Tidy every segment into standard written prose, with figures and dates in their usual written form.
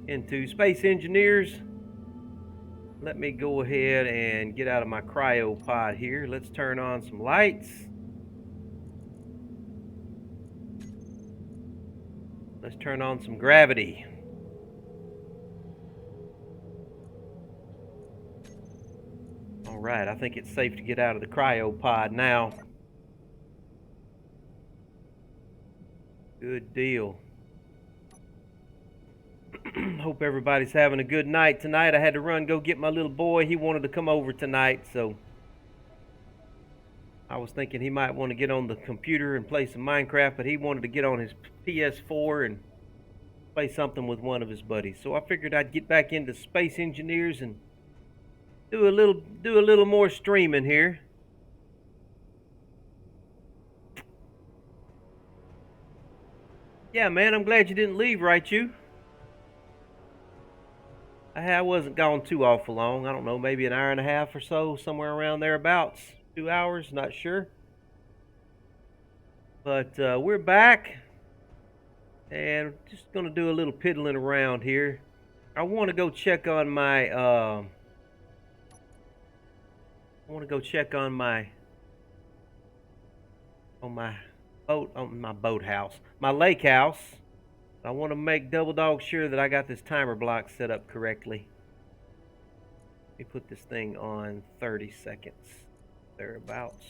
into Space Engineers. Let me go ahead and get out of my cryopod here. Let's turn on some lights. Let's turn on some gravity. All right, I think it's safe to get out of the cryopod now. Good deal. Hope everybody's having a good night tonight. I had to run go get my little boy. He wanted to come over tonight, so I was thinking he might want to get on the computer and play some Minecraft, but he wanted to get on his PS4 and play something with one of his buddies. So I figured I'd get back into Space Engineers and do a little more streaming here. Yeah, man, I'm glad you didn't leave, right, you? I wasn't gone too awful long. I don't know, maybe an hour and a half or so, somewhere around thereabouts. 2 hours, not sure. But we're back, and just gonna do a little piddling around here. I want to go check on my. I want to go check on my boathouse, my lake house. I want to make double dog sure that I got this timer block set up correctly. Let me put this thing on 30 seconds, thereabouts.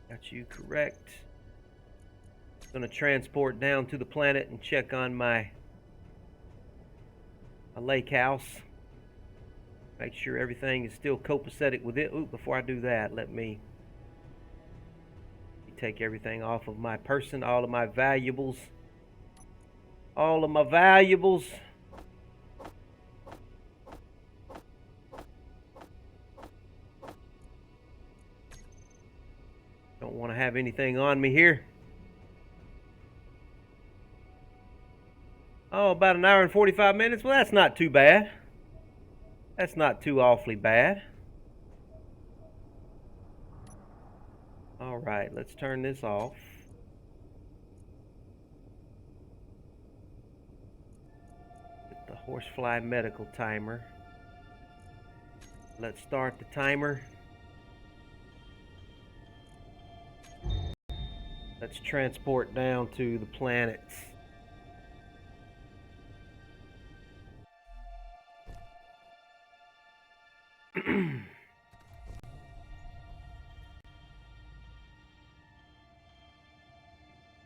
Got you correct. Gonna transport down to the planet and check on my lake house. Make sure everything is still copacetic with it. Ooh, before I do that, let me take everything off of my person, all of my valuables. All of my valuables. Don't want to have anything on me here. Oh, about an hour and 45 minutes? Well, that's not too bad. That's not too awfully bad. All right, let's turn this off. Get the horsefly medical timer. Let's start the timer. Let's transport down to the planet.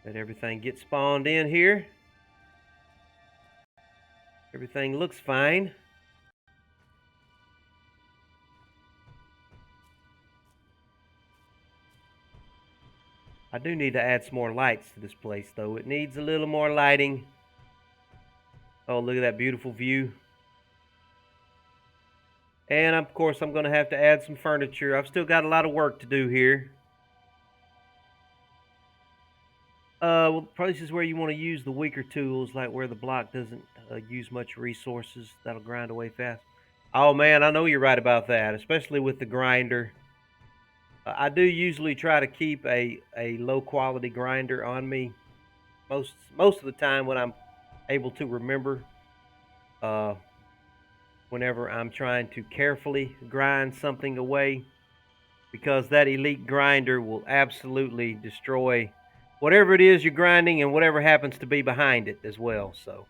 Let everything get spawned in here. Everything looks fine. I do need to add some more lights to this place, though. It needs a little more lighting. Oh, look at that beautiful view. And, of course, I'm going to have to add some furniture. I've still got a lot of work to do here. Well, this is where you want to use the weaker tools, like where the block doesn't use much resources. That'll grind away fast. Oh, man, I know you're right about that, especially with the grinder. I do usually try to keep a low-quality grinder on me most of the time when I'm able to remember. Whenever I'm trying to carefully grind something away, because that elite grinder will absolutely destroy whatever it is you're grinding and whatever happens to be behind it as well. So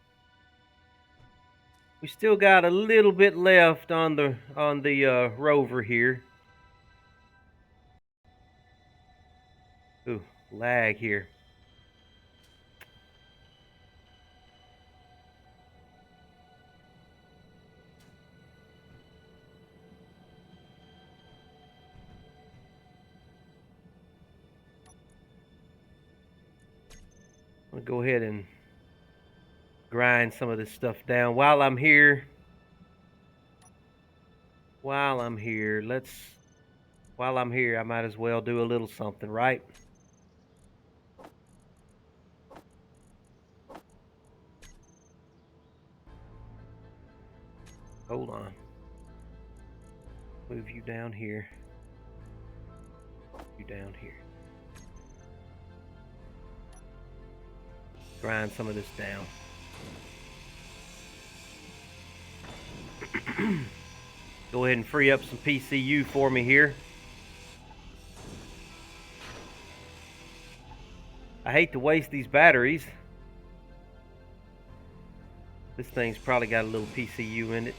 we still got a little bit left on the rover here. Ooh, lag here. I'm gonna go ahead and grind some of this stuff down while I'm here. While I'm here, I might as well do a little something, right? Hold on. Move you down here. You down here. Grind some of this down. Go ahead and free up some PCU for me here. I hate to waste these batteries. This thing's probably got a little PCU in it.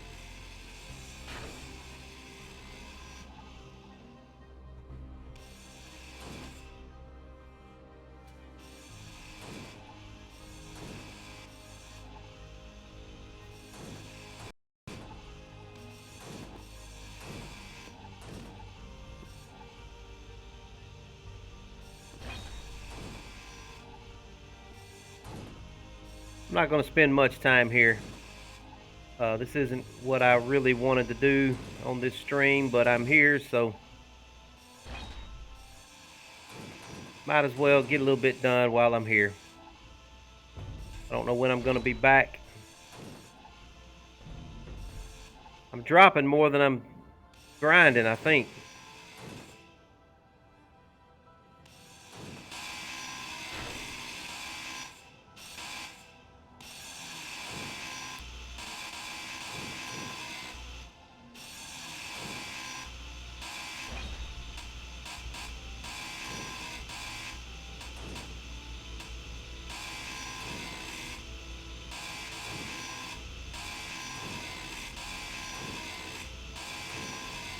I'm not going to spend much time here. This isn't what I really wanted to do on this stream, but I'm here, so might as well get a little bit done while I'm here. I don't know when I'm going to be back. I'm dropping more than I'm grinding, I think.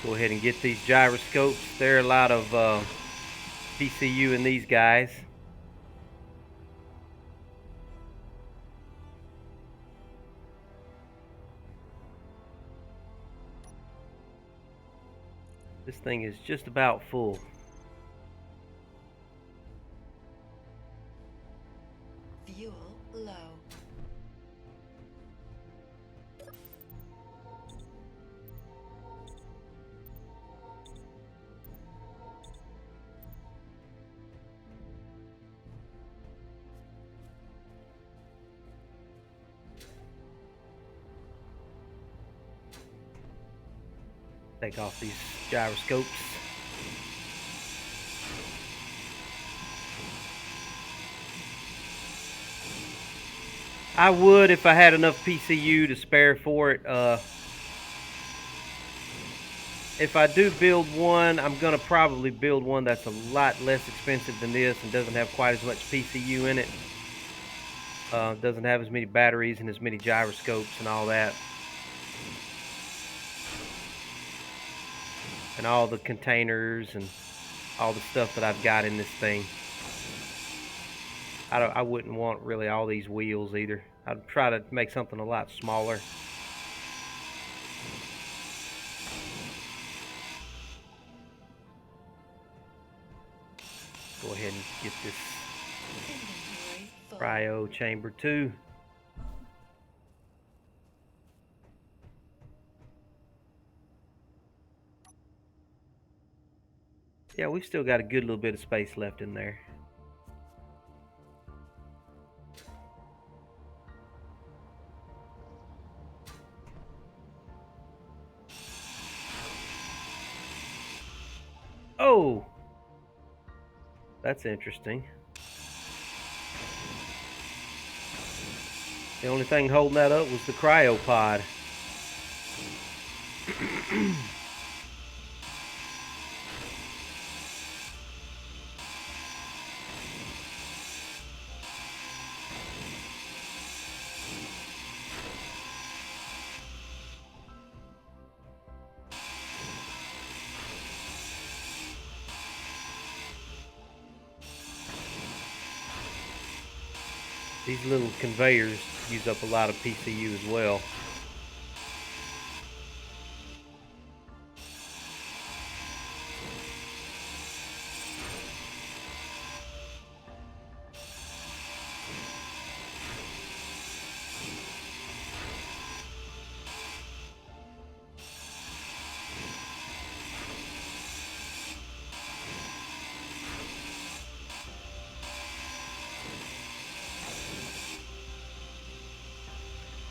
Go ahead and get these gyroscopes. There are a lot of PCU in these guys. This thing is just about full. Fuel low. Take off these gyroscopes. I would if I had enough PCU to spare for it. If I do build one, I'm going to probably build one that's a lot less expensive than this and doesn't have quite as much PCU in it. Doesn't have as many batteries and as many gyroscopes and all that. And all the containers and all the stuff that I've got in this thing. I wouldn't want really all these wheels either. I'd try to make something a lot smaller. Go ahead and get this cryo chamber 2. Yeah, we've still got a good little bit of space left in there. Oh! That's interesting. The only thing holding that up was the cryopod. These little conveyors use up a lot of PCU as well.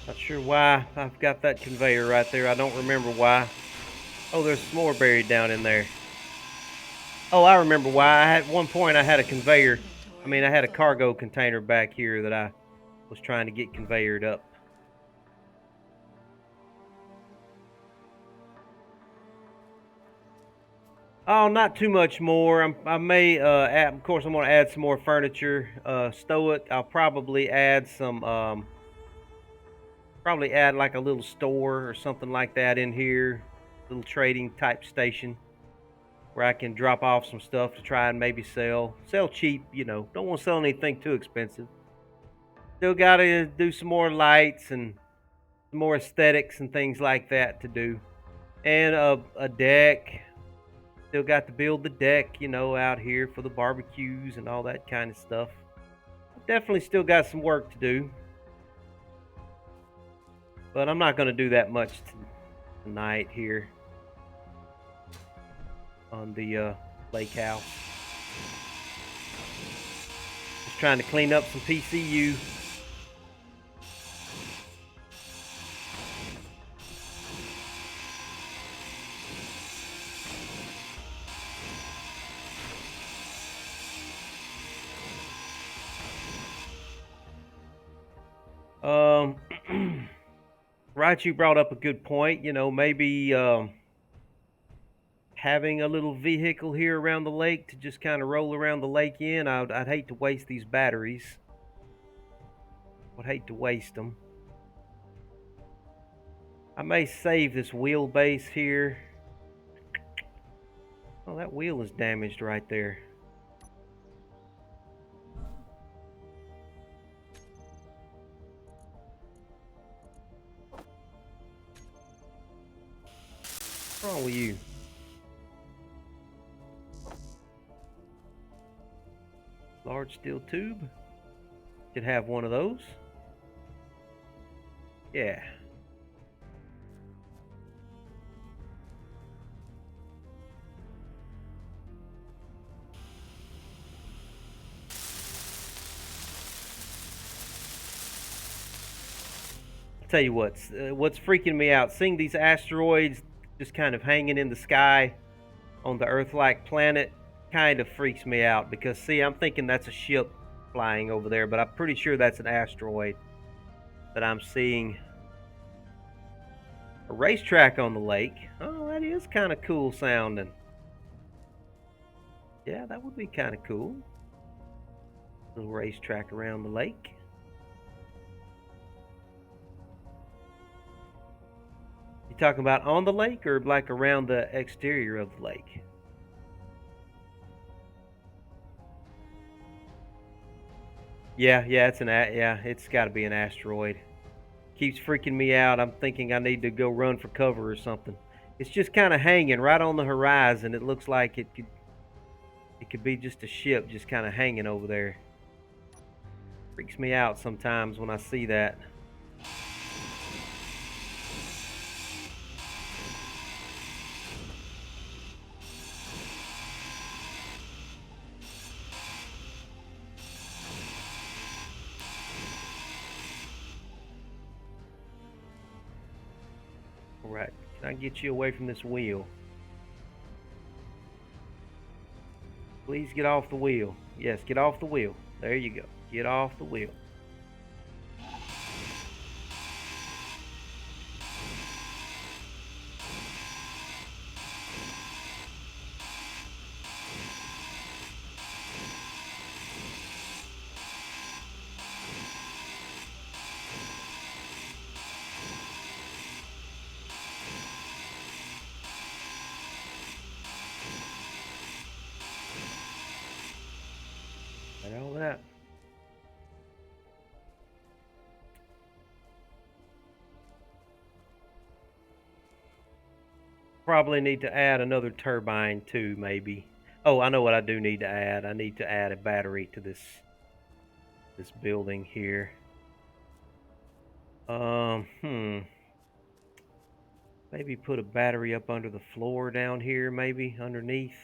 Not sure why I've got that conveyor right there. I don't remember why. Oh, there's some more buried down in there. Oh, I remember why. At one point I had a conveyor. I mean, I had a cargo container back here that I was trying to get conveyored up. Oh, not too much more. I may add, of course, I'm going to add some more furniture. Stoic. I'll probably add some. Probably add like a little store or something like that in here, little trading type station where I can drop off some stuff to try and maybe sell cheap. You know, don't want to sell anything too expensive. Still got to do some more lights and some more aesthetics and things like that to do, and a deck. Still got to build the deck, you know, out here for the barbecues and all that kind of stuff. Definitely still got some work to do, but I'm not going to do that much tonight here on the lake house. Just trying to clean up some PCU. Right, you brought up a good point. You know, maybe having a little vehicle here around the lake to just kind of roll around the lake in. I'd hate to waste these batteries. Would hate to waste them. I may save this wheelbase here. Oh, that wheel is damaged right there. What's wrong with you? Large steel tube. Could have one of those. Yeah. I'll tell you what's freaking me out. Seeing these asteroids just kind of hanging in the sky on the Earth-like planet kind of freaks me out because, see, I'm thinking that's a ship flying over there, but I'm pretty sure that's an asteroid that I'm seeing. A racetrack on the lake. Oh, that is kind of cool sounding. Yeah, that would be kind of cool. Little racetrack around the lake. You talking about on the lake or like around the exterior of the lake? Yeah, it's got to be an asteroid. Keeps freaking me out. I'm thinking I need to go run for cover or something. It's just kind of hanging right on the horizon. It looks like it could be just a ship just kind of hanging over there. Freaks me out sometimes when I see that. All right, can I get you away from this wheel? Please get off the wheel. Yes, get off the wheel. There you go. Get off the wheel. And all that. Probably need to add another turbine too, maybe. Oh, I know what I do need to add. I need to add a battery to this building here. Maybe put a battery up under the floor down here, maybe underneath.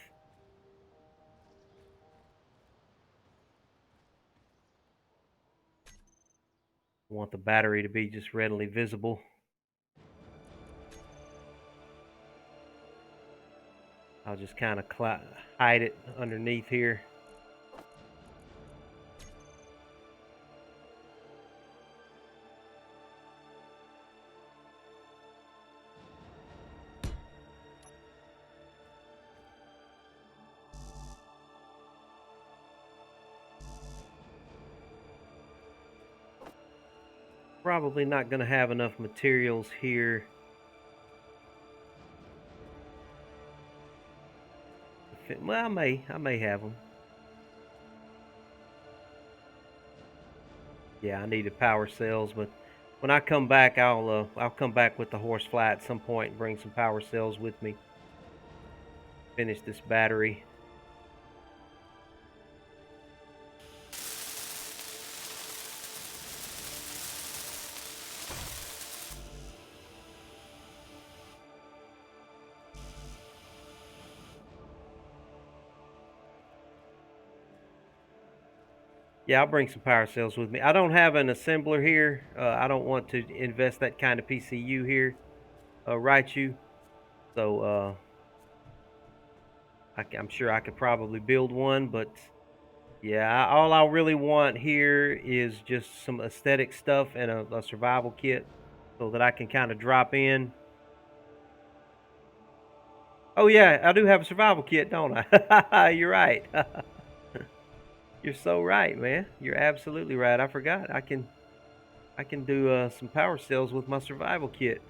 I want the battery to be just readily visible. I'll just kind of hide it underneath here. Probably not going to have enough materials here. Well, I may have them. Yeah, I needed power cells, but when I come back, I'll come back with the Horsefly at some point and bring some power cells with me. Finish this battery. Yeah, I'll bring some power cells with me. I don't have an assembler here. I don't want to invest that kind of PCU here, Raichu. So I'm sure I could probably build one, but yeah, all I really want here is just some aesthetic stuff and a survival kit so that I can kind of drop in. Oh yeah, I do have a survival kit, don't I? You're right. You're so right, man. You're absolutely right. I forgot. I can do some power cells with my survival kit.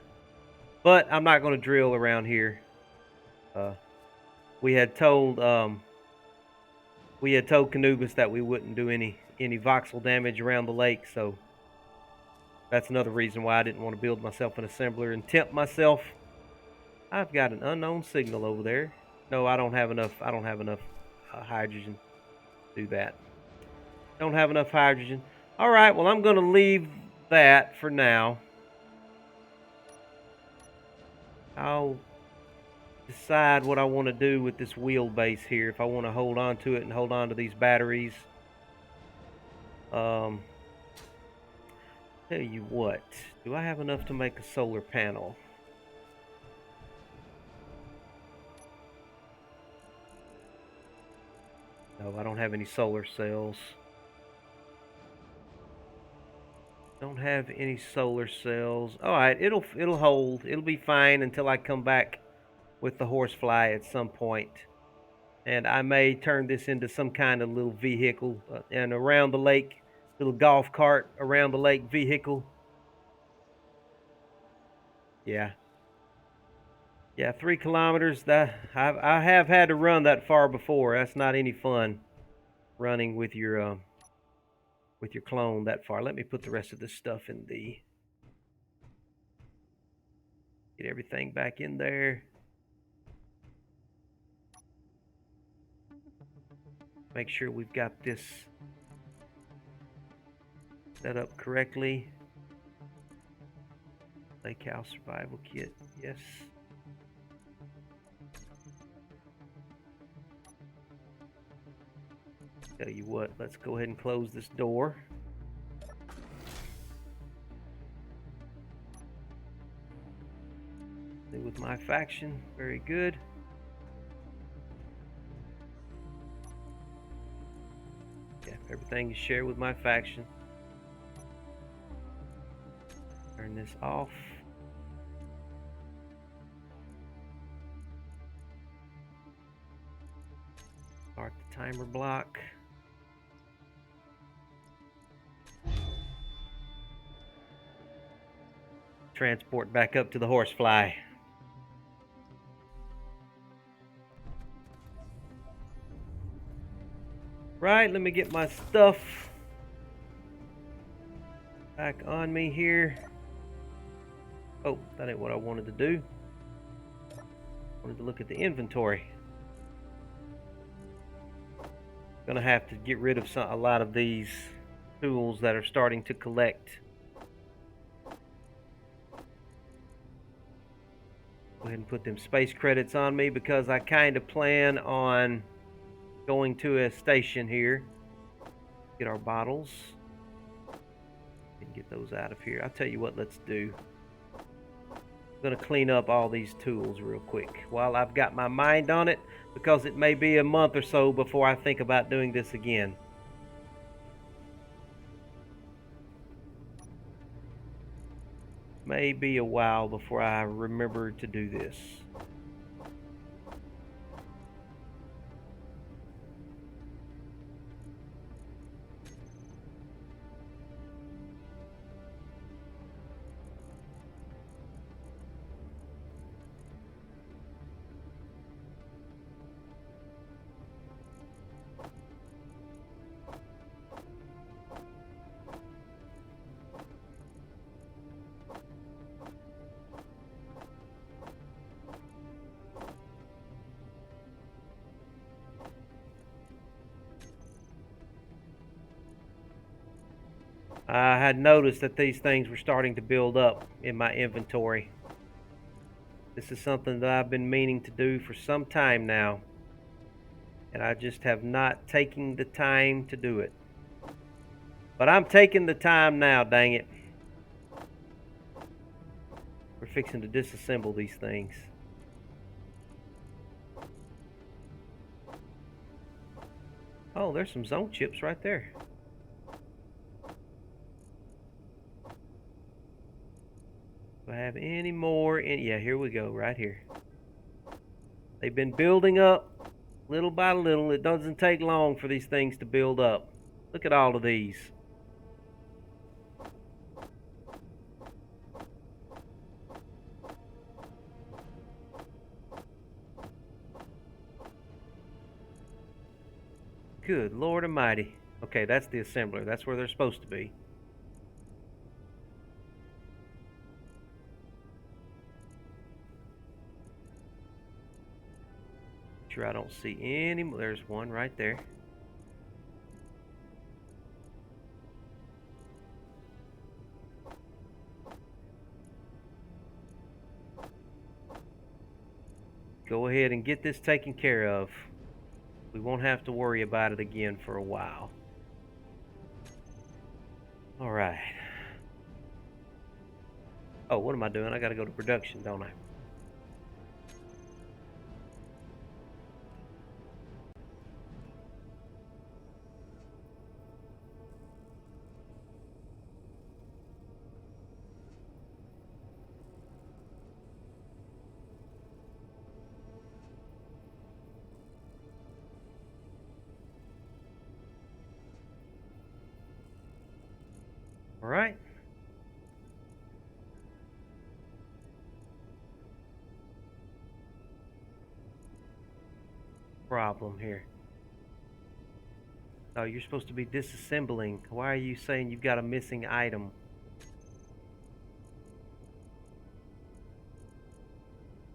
But I'm not going to drill around here. Uh, we had told Canubis that we wouldn't do any voxel damage around the lake, so that's another reason why I didn't want to build myself an assembler and tempt myself. I've got an unknown signal over there. No, I don't have enough. I don't have enough hydrogen to do that. Don't have enough hydrogen. All right, well, I'm going to leave that for now. I'll decide what I want to do with this wheelbase here. If I want to hold on to it and hold on to these batteries. Tell you what, do I have enough to make a solar panel? No, I don't have any solar cells. Don't have any solar cells. All right, it'll hold. It'll be fine until I come back with the Horsefly at some point. And I may turn this into some kind of little vehicle and around the lake, little golf cart around the lake vehicle. Yeah. Yeah, 3 kilometers. I have had to run that far before. That's not any fun running with your clone that far. Let me put the rest of this stuff in the get everything back in there. Make sure we've got this set up correctly. Lake House Survival Kit, yes. Tell you what, let's go ahead and close this door. With my faction, very good. Yeah, everything is shared with my faction. Turn this off. Start the timer block. Transport back up to the Horsefly. Right, let me get my stuff back on me here. Oh, that ain't what I wanted to do. I wanted to look at the inventory. Gonna have to get rid of a lot of these tools that are starting to collect. Go ahead and put them space credits on me because I kind of plan on going to a station here. Get our bottles and get those out of here. I'll tell you what, let's do. I'm gonna clean up all these tools real quick while I've got my mind on it, because it may be a month or so before I think about doing this again. May be a while before I remember to do this. I had noticed that these things were starting to build up in my inventory. This is something that I've been meaning to do for some time now, and I just have not taken the time to do it. But I'm taking the time now, dang it. We're fixing to disassemble these things. Oh, there's some zone chips right there. Do I have any more? Yeah, here we go, right here. They've been building up little by little. It doesn't take long for these things to build up. Look at all of these. Good Lord Almighty. Okay, that's the assembler. That's where they're supposed to be. Sure, I don't see any. There's one right there. Go ahead and get this taken care of. We won't have to worry about it again for a while. All right. Oh, what am I doing? I got to go to production, don't I? All right. Problem here. Oh, you're supposed to be disassembling. Why are you saying you've got a missing item?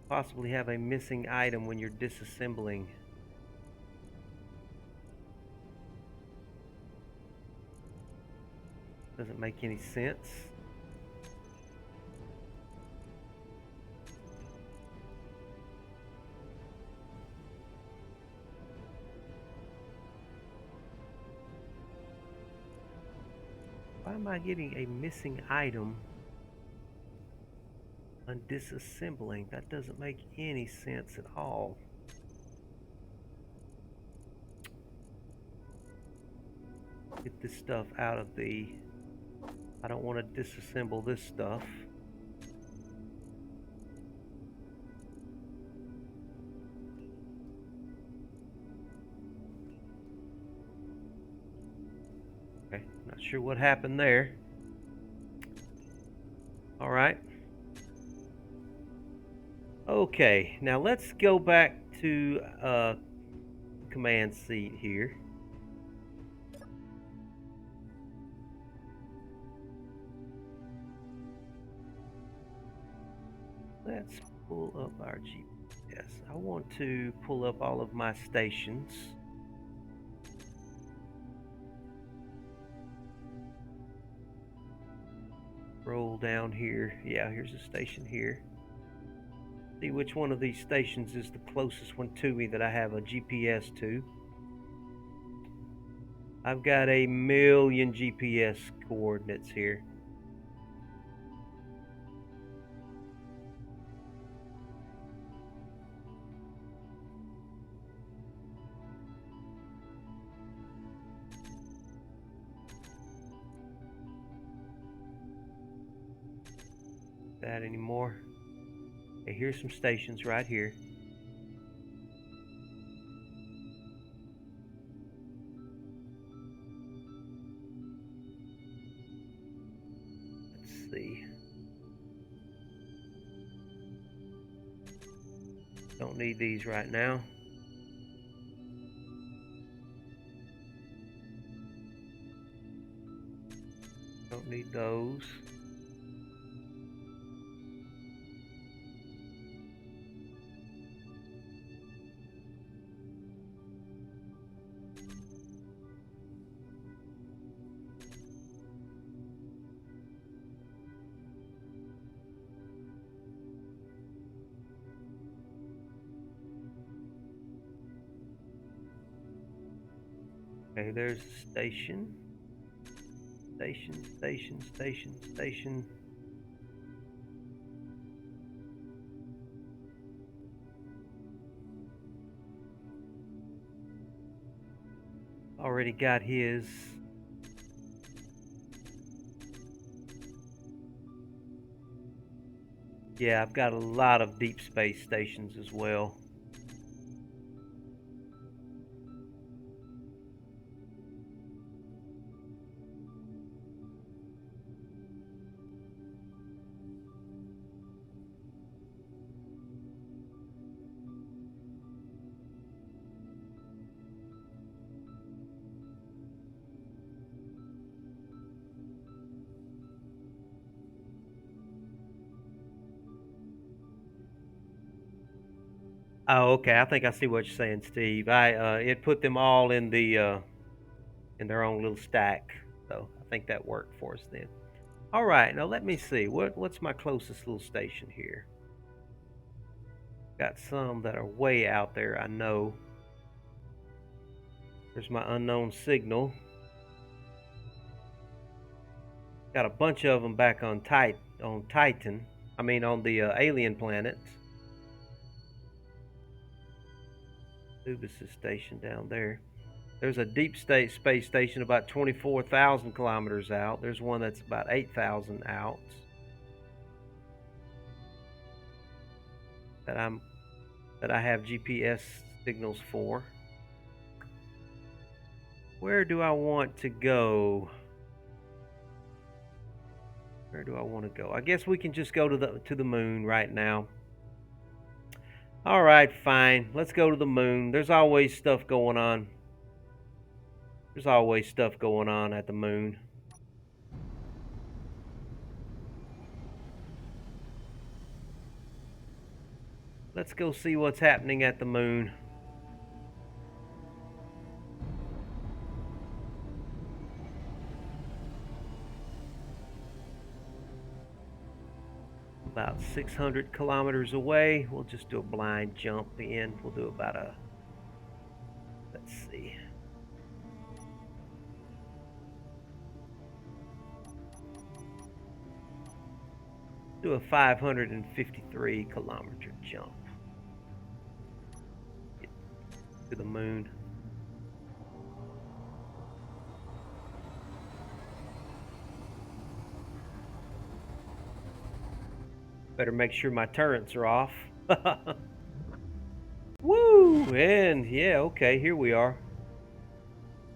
Possibly have a missing item when you're disassembling. Doesn't make any sense. Why am I getting a missing item on disassembling? That doesn't make any sense at all. Get this stuff out of the... I don't want to disassemble this stuff. Okay, not sure what happened there. All right. Okay, now let's go back to command seat here. Let's pull up our GPS. I want to pull up all of my stations. Roll down here. Yeah, here's a station here. See which one of these stations is the closest one to me that I have a GPS to. I've got 1,000,000 GPS coordinates here. That anymore? Okay, here's some stations right here. Let's see. Don't need these right now. Don't need those. Okay, there's the station. Station. Already got his. Yeah, I've got a lot of deep space stations as well. Oh, okay. I think I see what you're saying, Steve. It put them all in in their own little stack. So I think that worked for us then. All right, now let me see. What's my closest little station here? Got some that are way out there, I know. There's my unknown signal. Got a bunch of them back on Titan. I mean on the alien planet. Ubis is stationed down there. There's a deep space station about 24,000 kilometers out. There's one that's about 8,000 out that I have GPS signals for. Where do I want to go? Where do I want to go? I guess we can just go to the moon right now. All right, fine. Let's go to the moon. There's always stuff going on. There's always stuff going on at the moon. Let's go see what's happening at the moon. About 600 kilometers away. We'll just do a blind jump in. We'll do about a, let's see. Do a 553 kilometer jump. Get to the moon. Better make sure my turrets are off. Woo! And yeah, okay, here we are.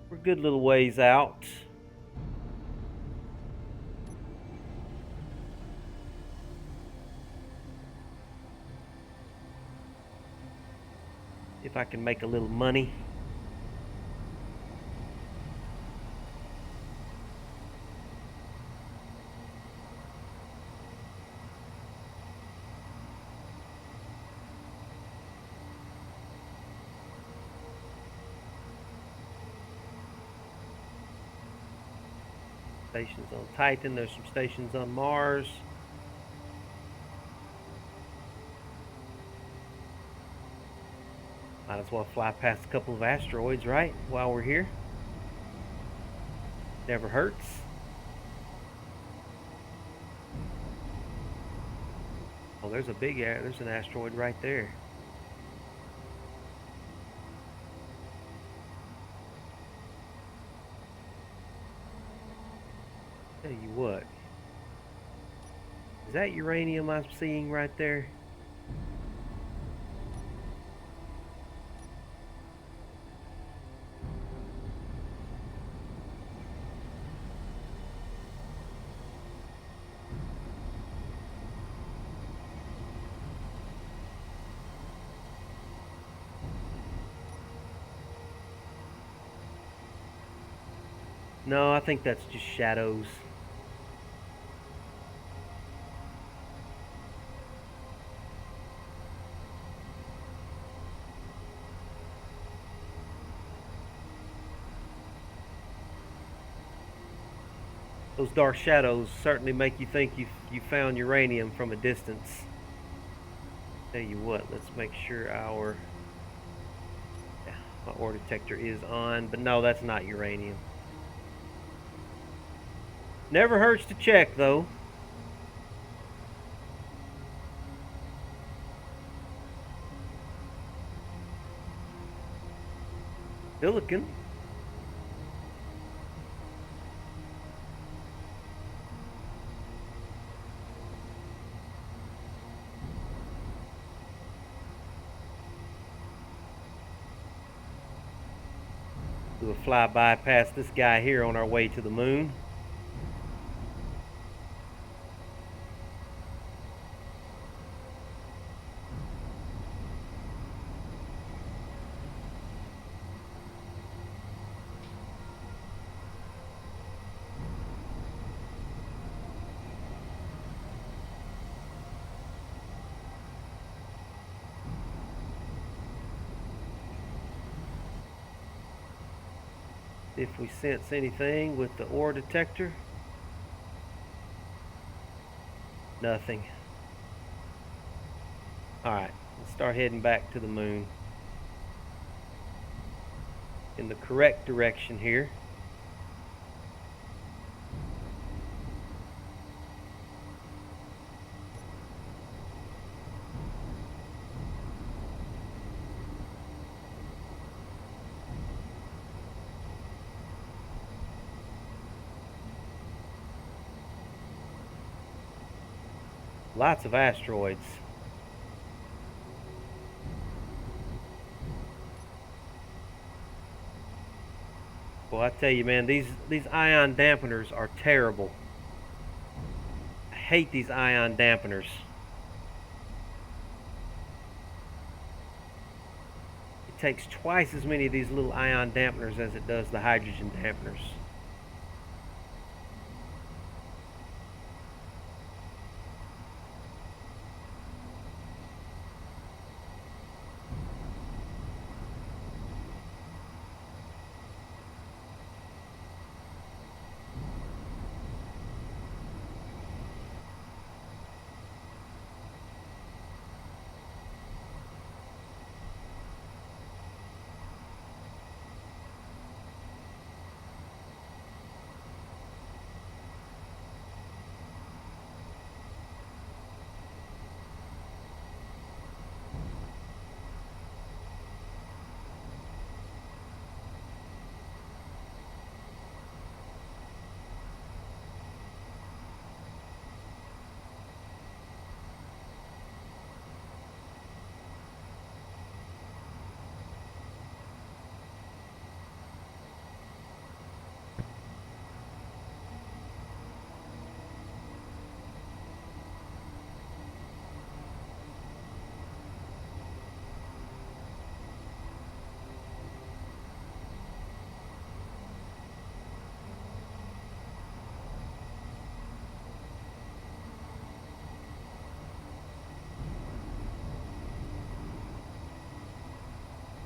We're a good little ways out. If I can make a little money. Stations on Titan. There's some stations on Mars. Might as well fly past a couple of asteroids, right? While we're here. Never hurts. Oh, there's there's an asteroid right there. Tell you what. Is that uranium I'm seeing right there? No, I think that's just shadows. Those dark shadows certainly make you think you found uranium from a distance. Tell you what, let's make sure our... Yeah, My ore detector is on, but no, that's not uranium. Never hurts to check, though. Silicon. Do a flyby past this guy here on our way to the moon. If we sense anything with the ore detector. Nothing. Alright, let's start heading back to the moon. In the correct direction here. Lots of asteroids. Well, I tell you, man, these ion dampeners are terrible. I hate these ion dampeners. It takes twice as many of these little ion dampeners as it does the hydrogen dampeners.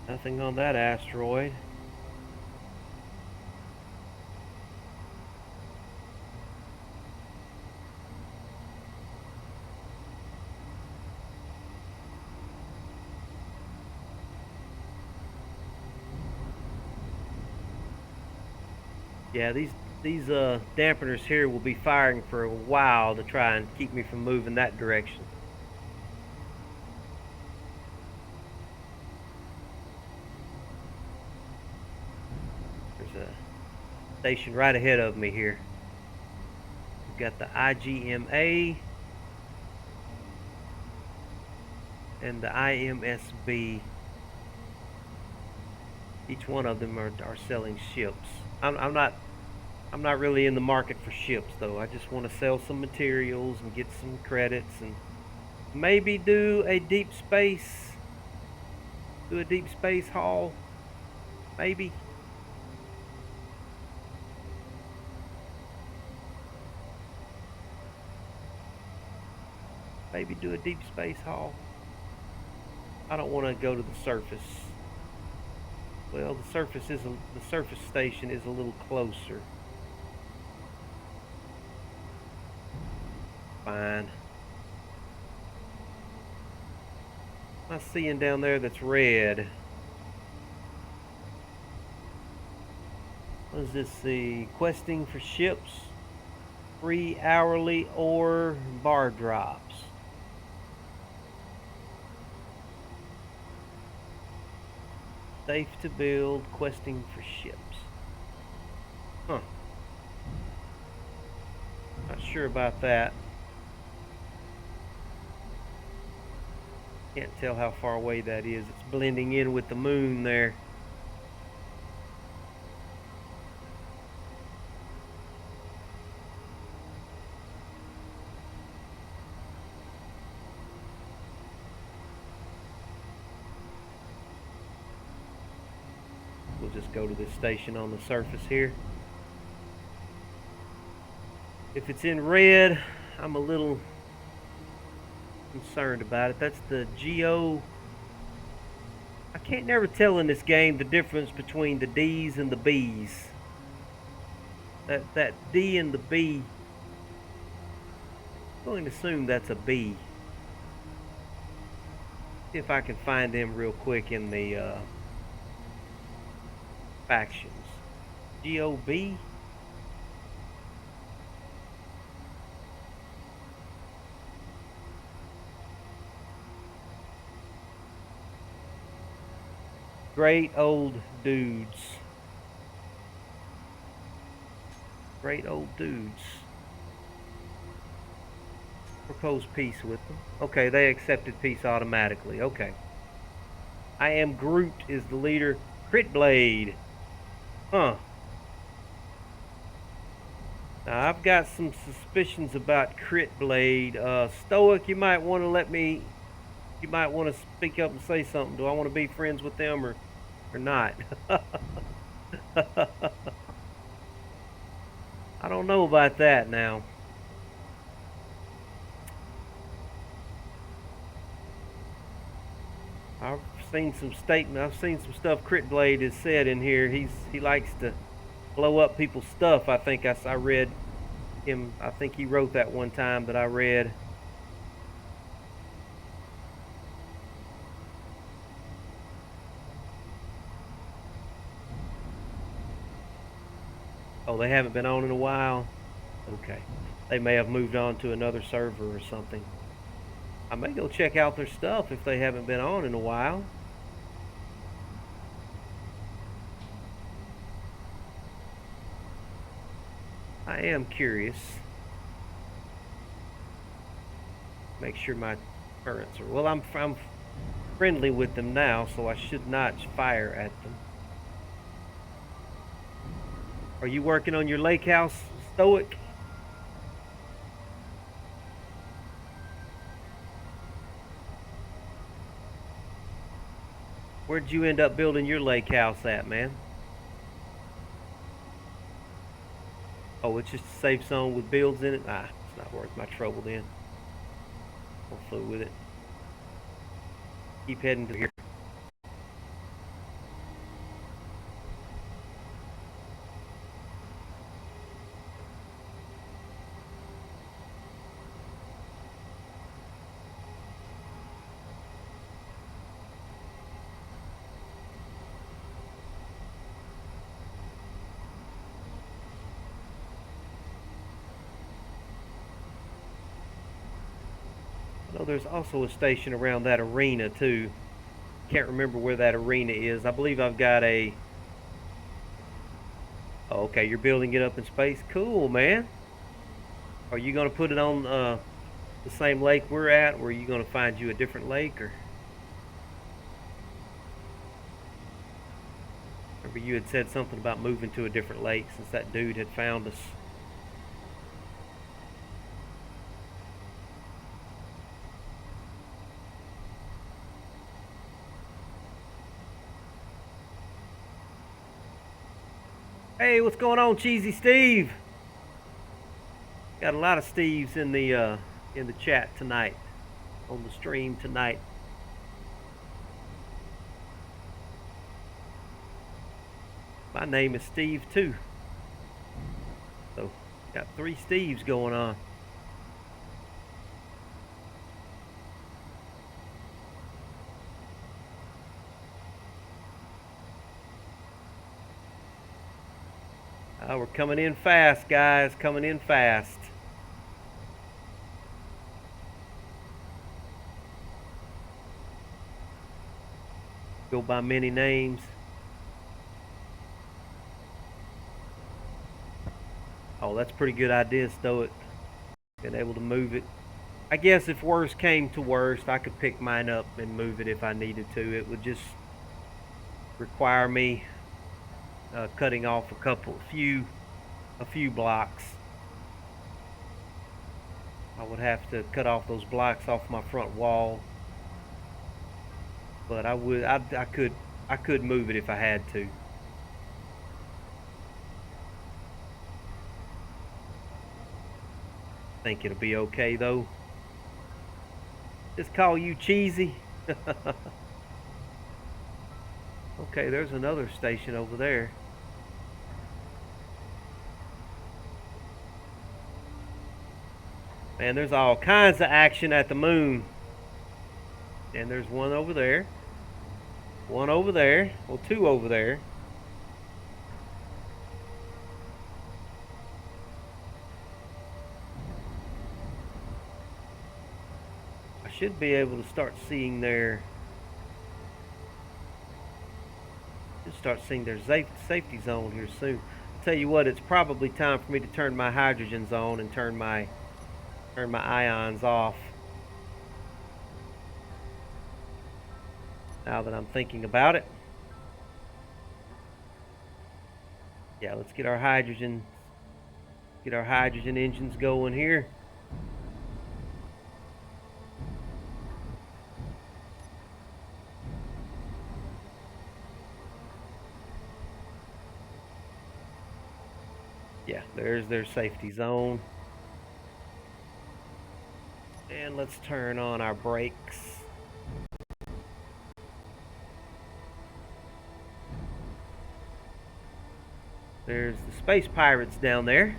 Nothing on that asteroid. Yeah, these dampeners here will be firing for a while to try and keep me from moving that direction. There's a station right ahead of me here. We've got the IGMA and the IMSB. Each one of them are selling ships. I'm not really in the market for ships though. I just want to sell some materials and get some credits and maybe do a deep space haul. Maybe. Maybe do a deep space haul. I don't want to go to the surface. Well, the surface station is a little closer. Fine. What am I seeing down there that's red? What does this see? Questing for ships, free hourly or bar drops. Safe to build, questing for ships. Huh. Not sure about that. Can't tell how far away that is. It's blending in with the moon there. We'll just go to this station on the surface here. If it's in red, I'm a little concerned about it. That's the Geo. I can't never tell in this game the difference between the D's and the B's. That D and the B, I'm going to assume that's a B. See if I can find them real quick in the factions. GOB. Great old dudes. Great old dudes. Propose peace with them. Okay, they accepted peace automatically. Okay. I am Groot is the leader. Crit Blade. Huh. Now, I've got some suspicions about Crit Blade. Stoic, you might want to speak up and say something. Do I want to be friends with them or not? I don't know about that now. I've seen some stuff Crit Blade has said in here. He likes to blow up people's stuff. I think I read him. I think he wrote that one time that I read. Oh, they haven't been on in a while? Okay. They may have moved on to another server or something. I may go check out their stuff if they haven't been on in a while. I am curious. Make sure my currents are... Well, I'm friendly with them now, so I should not fire at them. Are you working on your lake house, Stoic? Where'd you end up building your lake house at, man? Oh, it's just a safe zone with builds in it? Ah, it's not worth my trouble then. I'll fool with it. Keep heading to here. I know there's also a station around that arena too. Can't remember where that arena is. I believe I've got a... Oh, okay, you're building it up in space. Cool, man. Are you going to put it on the same lake we're at, or are you going to find you a different lake? Or remember you had said something about moving to a different lake since that dude had found us. Hey, what's going on, Cheesy Steve? Got a lot of Steves in the chat tonight, on the stream tonight. My name is Steve too. So, got 3 Steves going on. We're coming in fast, guys. Coming in fast. Go by many names. Oh, that's a pretty good idea, Stoic. Been able to move it. I guess if worst came to worst, I could pick mine up and move it if I needed to. It would just require me cutting off a few blocks. I would have to cut off those blocks off my front wall, but I could move it if I had to. Think it'll be okay though. Just call you cheesy. Okay, there's another station over there. Man, there's all kinds of action at the moon. And there's one over there. One over there. Well, two over there. I should be able to start seeing their safety zone here soon. I'll tell you what, it's probably time for me to turn my hydrogens on and turn my ions off. Now that I'm thinking about it. Yeah, let's get our hydrogen engines going here. Yeah, there's their safety zone. And let's turn on our brakes. There's the space pirates down there.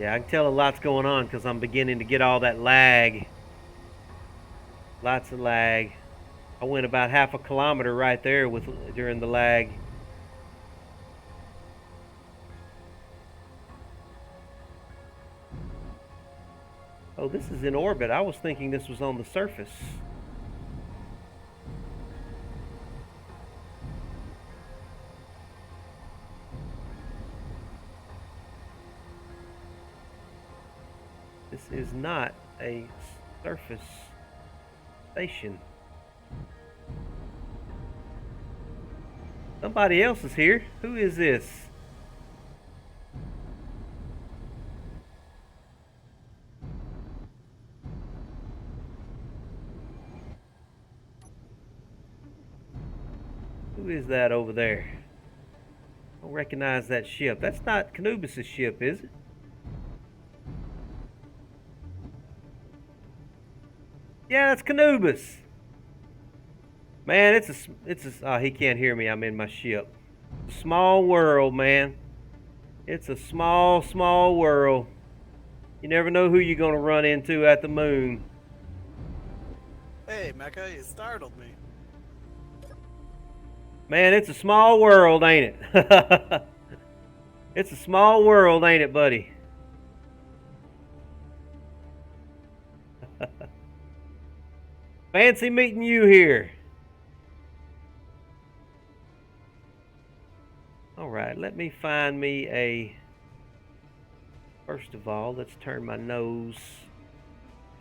Yeah, I can tell a lot's going on because I'm beginning to get all that lag. Lots of lag. I went about half a kilometer right there during the lag. Oh, this is in orbit. I was thinking this was on the surface. This is not a surface station. Somebody else is here. Who is this? Who is that over there? I don't recognize that ship. That's not Canubis' ship, is it? Yeah, that's Canubis. Man, he can't hear me. I'm in my ship. Small world, man. It's a small, small world. You never know who you're gonna run into at the moon. Hey, Mecha, you startled me. Man, it's a small world, ain't it? It's a small world, ain't it, buddy? Fancy meeting you here. All right, let me find me a... First of all, let's turn my nose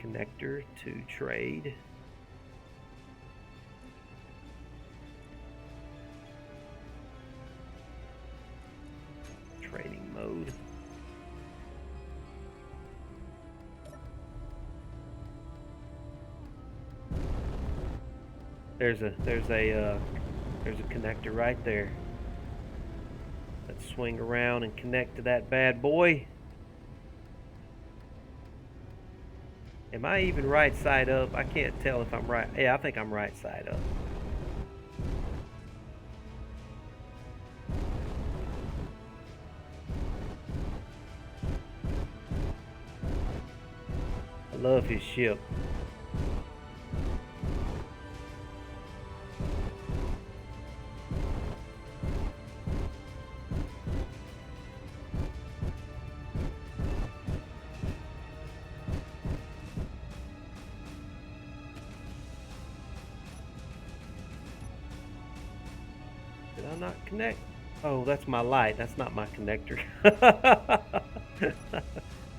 connector to trade. Trading mode. There's a connector right there. Let's swing around and connect to that bad boy. Am I even right side up? I can't tell if I'm right. Yeah, I think I'm right side up. love his ship. Did I not connect? Oh, that's my light. That's not my connector.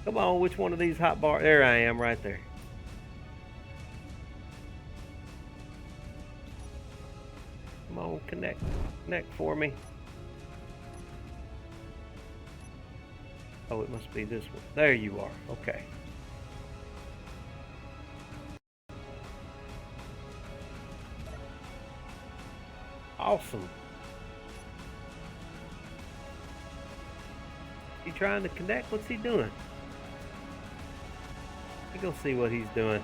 Come on, which one of these hot bar? There I am, right there. Come on, connect. Connect for me. Oh, it must be this one. There you are. Okay. Awesome. He trying to connect? What's he doing? We go see what he's doing.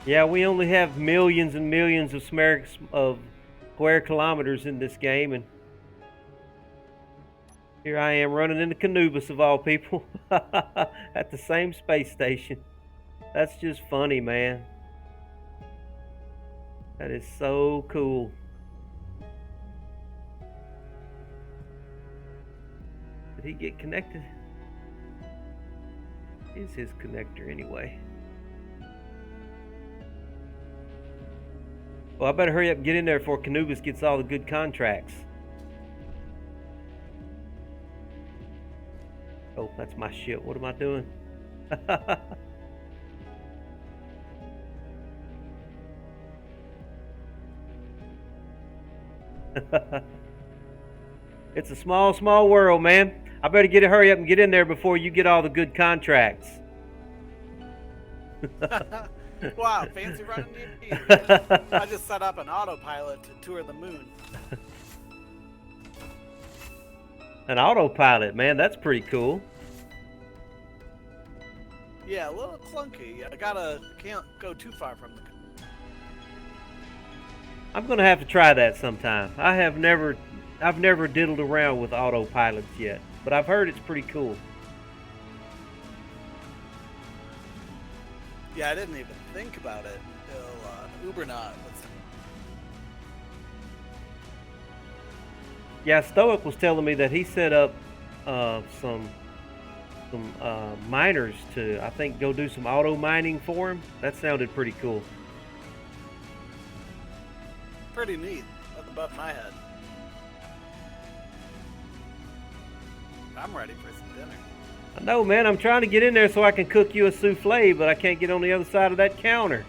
Yeah, we only have millions and millions of square kilometers in this game, and here I am running into Canubis of all people at the same space station. That's just funny, man. That is so cool. Did he get connected? Is his connector anyway? Well, I better hurry up and get in there before Canubis gets all the good contracts. Oh, that's my ship. What am I doing? It's a small, small world, man. I better hurry up and get in there before you get all the good contracts. Wow, fancy running the I just set up an autopilot to tour the moon. An autopilot, man, that's pretty cool. Yeah, a little clunky. Can't go too far from the. I'm gonna have to try that sometime. I've never diddled around with autopilots yet, but I've heard it's pretty cool. Yeah, I didn't even think about it until Ubernaut was. Yeah, Stoic was telling me that he set up some miners to, I think, go do some auto mining for him. That sounded pretty cool. Pretty neat. That's above my head. I'm ready for some dinner. I know, man. I'm trying to get in there so I can cook you a souffle, but I can't get on the other side of that counter.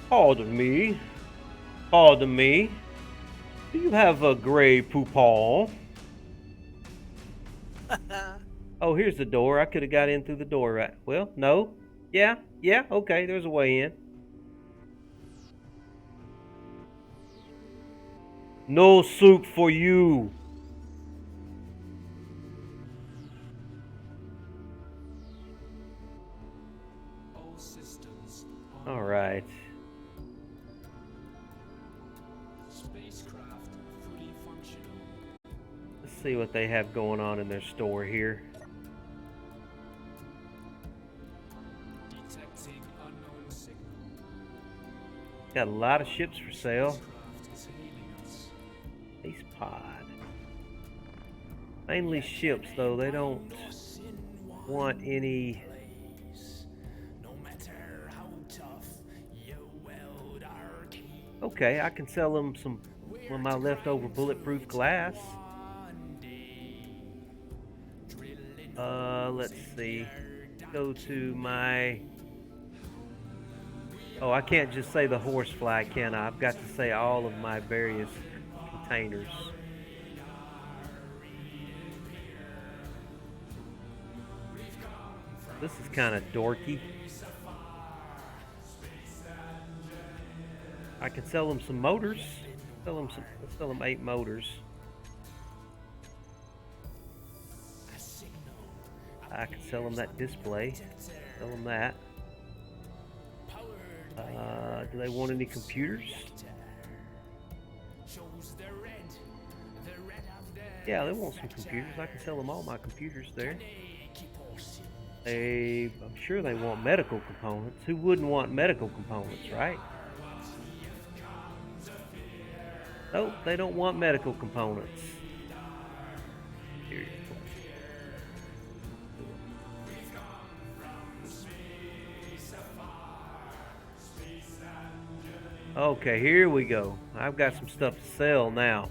Pardon me. Pardon me. Do you have a gray poupon? Oh, here's the door. I could have got in through the door, right? Well, no. Yeah, okay, there's a way in. No soup for you. All systems All right. Spacecraft fully functional. Let's see what they have going on in their store here. Detecting unknown signal. Got a lot of ships for sale. Spacecraft is hailing us. Space pod. Mainly ships, though. They don't want any. Okay, I can sell them some of my leftover bulletproof glass. Let's see. Go to my. Oh, I can't just say the horsefly, can I? I've got to say all of my various containers. This is kind of dorky. I can sell them some motors. Let's sell them 8 motors. I can sell them that display. Sell them that. Do they want any computers? Yeah, they want some computers. I can sell them all my computers there. I'm sure they want medical components. Who wouldn't want medical components, right? Nope, they don't want medical components. Here you go. Okay, here we go. I've got some stuff to sell now.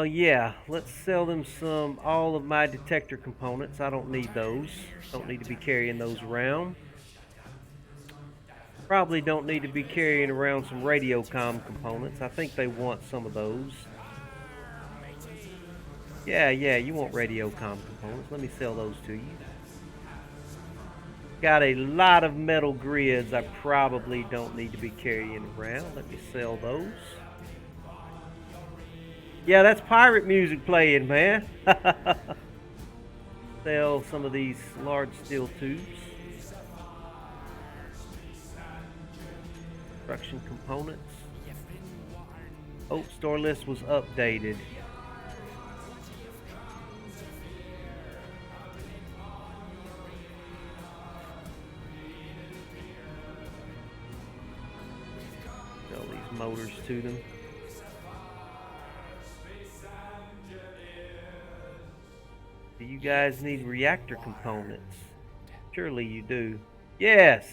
Yeah, let's sell them all of my detector components. I don't need those. Don't need to be carrying those around. Probably don't need to be carrying around some radio comm components. I think they want some of those. Yeah, you want radio comm components. Let me sell those to you. Got a lot of metal grids I probably don't need to be carrying around. Let me sell those. Yeah, that's pirate music playing, man. Sell some of these large steel tubes. Construction components. Oh, store list was updated. Sell these motors to them. Do you guys need reactor components? Surely you do. Yes!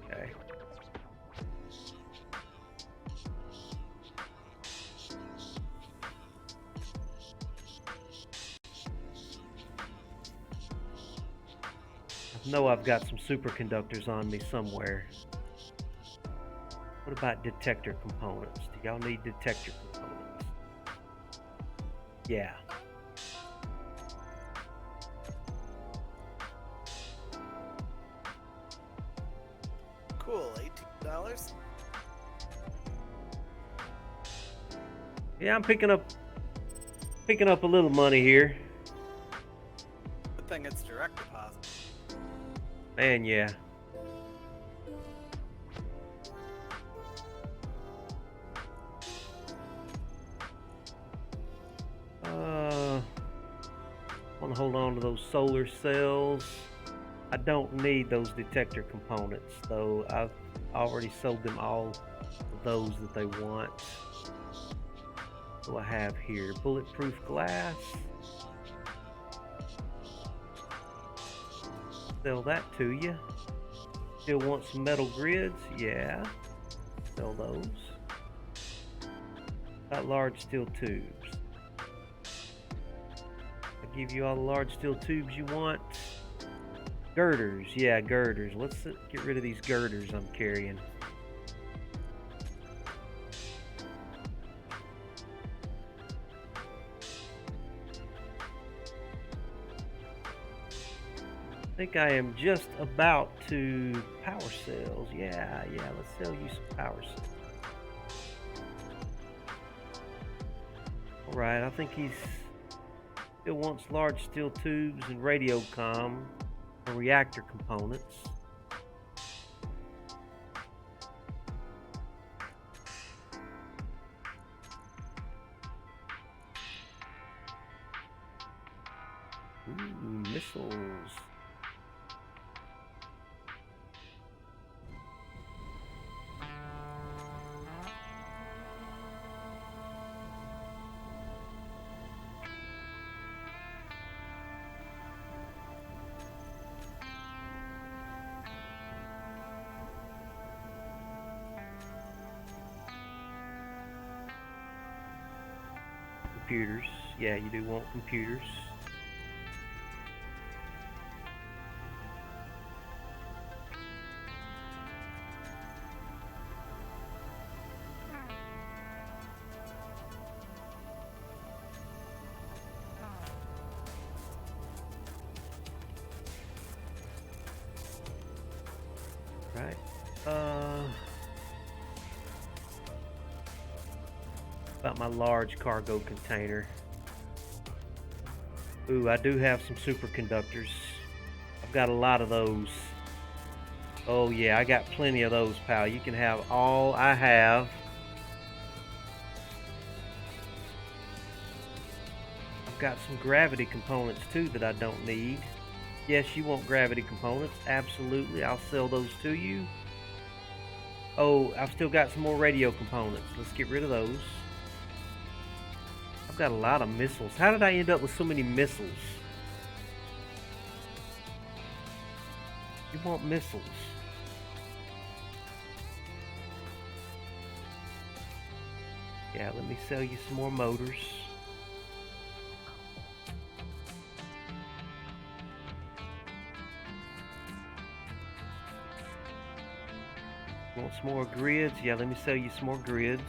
Okay. I know I've got some superconductors on me somewhere. What about detector components? Do y'all need detector components? Yeah. Cool, $18. Yeah, I'm picking up a little money here. Good thing it's direct deposit. Man, yeah. Want to hold on to those solar cells. I don't need those detector components, though. I've already sold them all of those that they want. What do I have here? Bulletproof glass. Sell that to you. Still want some metal grids? Yeah. Sell those. Got large steel tubes. I'll give you all the large steel tubes you want. Girders. Yeah, girders. Let's get rid of these girders I'm carrying. I think I am just about to power cells. Yeah, let's sell you some power cells. Alright, I think he still wants large steel tubes and radio comm for reactor components. Ooh, missiles. Computers. Yeah, you do want computers. Right. About my large cargo container. Ooh, I do have some superconductors. I've got a lot of those. Oh yeah, I got plenty of those, pal. You can have all I have. I've got some gravity components too that I don't need. Yes, you want gravity components. Absolutely, I'll sell those to you. Oh, I've still got some more radio components. Let's get rid of those. I've got a lot of missiles. How did I end up with so many missiles? You want missiles? Yeah, let me sell you some more motors. Want some more grids? Yeah, let me sell you some more grids.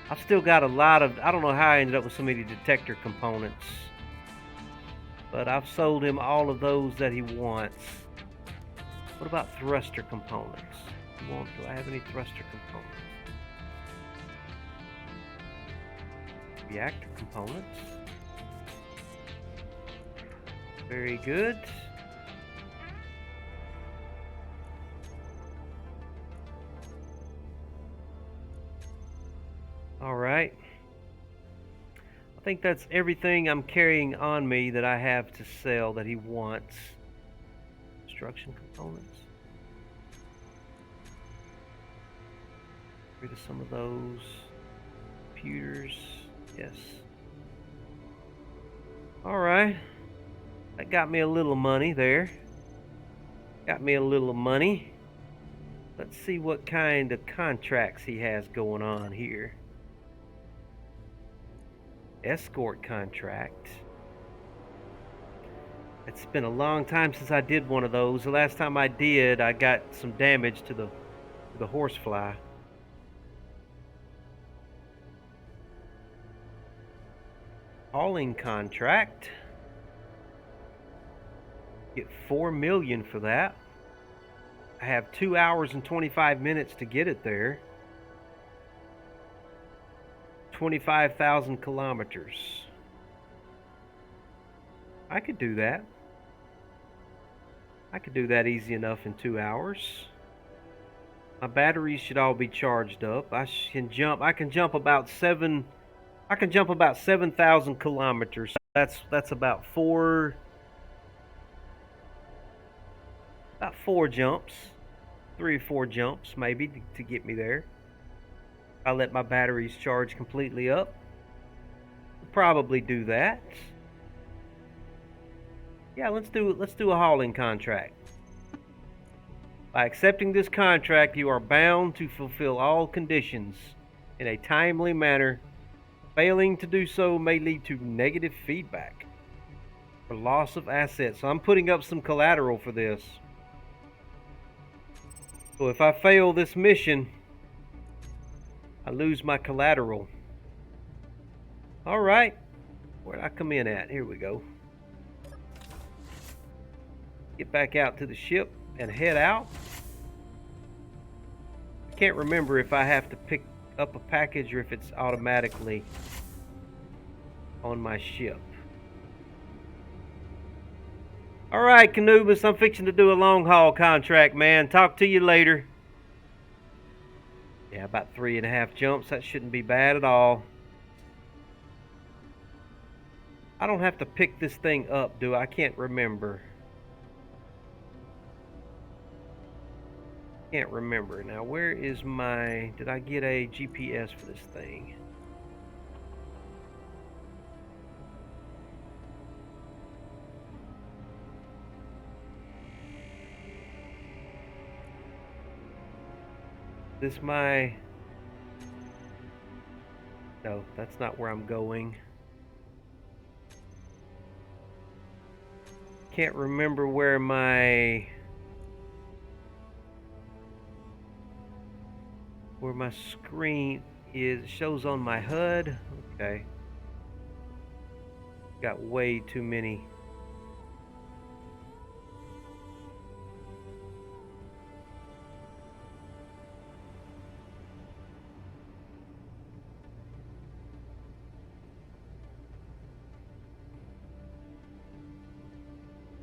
I've still got a lot of, I don't know how I ended up with so many detector components. But I've sold him all of those that he wants. What about thruster components? Do I have any thruster components? Reactor components. Very good. Alright. I think that's everything I'm carrying on me that I have to sell that he wants. Construction components. Get rid of some of those. Computers. Yes. Alright. That got me a little money there. Got me a little money. Let's see what kind of contracts he has going on here. Escort contract. It's been a long time since I did one of those. The last time I did, I got some damage to the horsefly. Hauling contract. Get 4 million for that. I have 2 hours and 25 minutes to get it there. 25,000 kilometers. I could do that. I could do that easy enough in 2 hours. My batteries should all be charged up. I can jump about 7,000 kilometers. That's about four jumps. 3 or 4 jumps maybe to get me there. I let my batteries charge completely up. Probably do that. Yeah, let's do a hauling contract. By accepting this contract, you are bound to fulfill all conditions in a timely manner. Failing to do so may lead to negative feedback or loss of assets. So I'm putting up some collateral for this. So if I fail this mission, I lose my collateral. Alright. Where'd I come in at? Here we go. Get back out to the ship and head out. I can't remember if I have to pick up a package or if it's automatically on my ship. Alright, Canubis, I'm fixing to do a long haul contract, man. Talk to you later. Yeah, about 3.5 jumps. That shouldn't be bad at all. I don't have to pick this thing up, do I? I can't remember. Can't remember. Now, where is my... Did I get a GPS for this thing? This my... No, that's not where I'm going. Can't remember where my screen is. It shows on my HUD. Okay. Got way too many.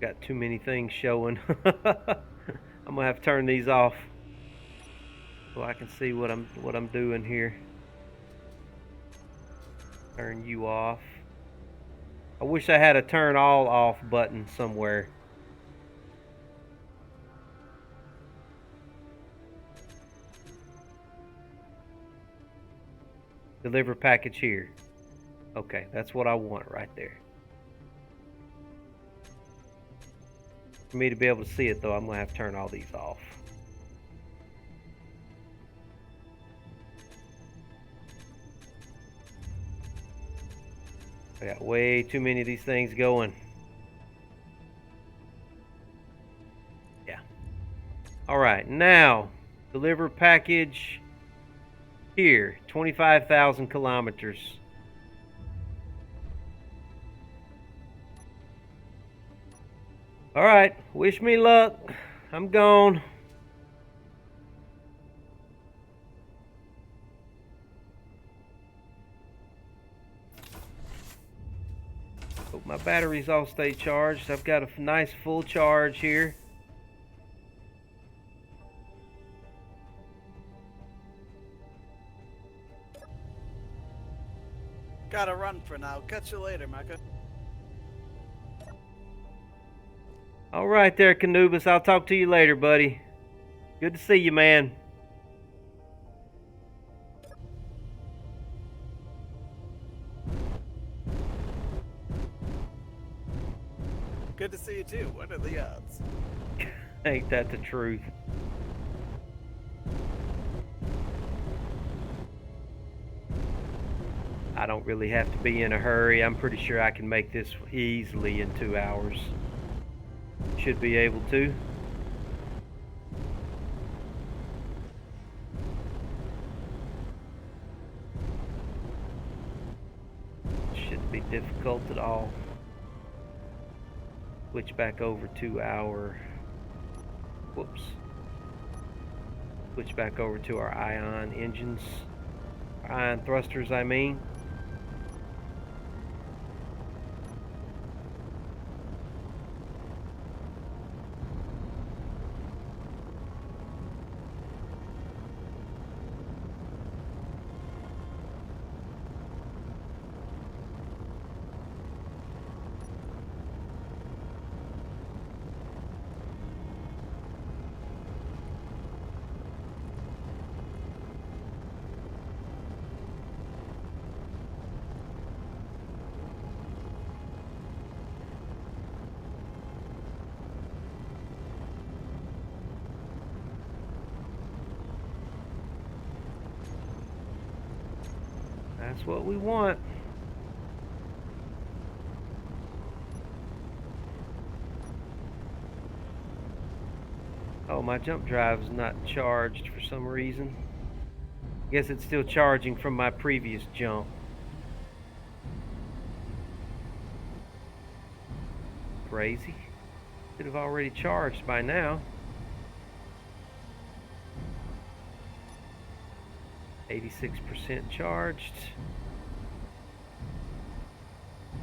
Got too many things showing. I'm gonna have to turn these off so I can see what I'm doing here. Turn you off. I wish I had a turn all off button somewhere. Deliver package here. Okay, that's what I want right there. For me to be able to see it though, I'm gonna have to turn all these off. I got way too many of these things going. Yeah. Alright, now deliver package here. 25,000 kilometers. Alright, wish me luck. I'm gone. Hope my batteries all stay charged. I've got a nice full charge here. Gotta run for now. Catch you later, Mecca. All right there, Canubis. I'll talk to you later, buddy. Good to see you, man. Good to see you too. What are the odds? Ain't that the truth? I don't really have to be in a hurry. I'm pretty sure I can make this easily in 2 hours. Should be able to. Shouldn't be difficult at all. Switch back over to our... Whoops. Switch back over to our ion engines. Ion thrusters, I mean. That's what we want. Oh, my jump drive is not charged for some reason. Guess it's still charging from my previous jump. Crazy. Should have already charged by now. 86% charged.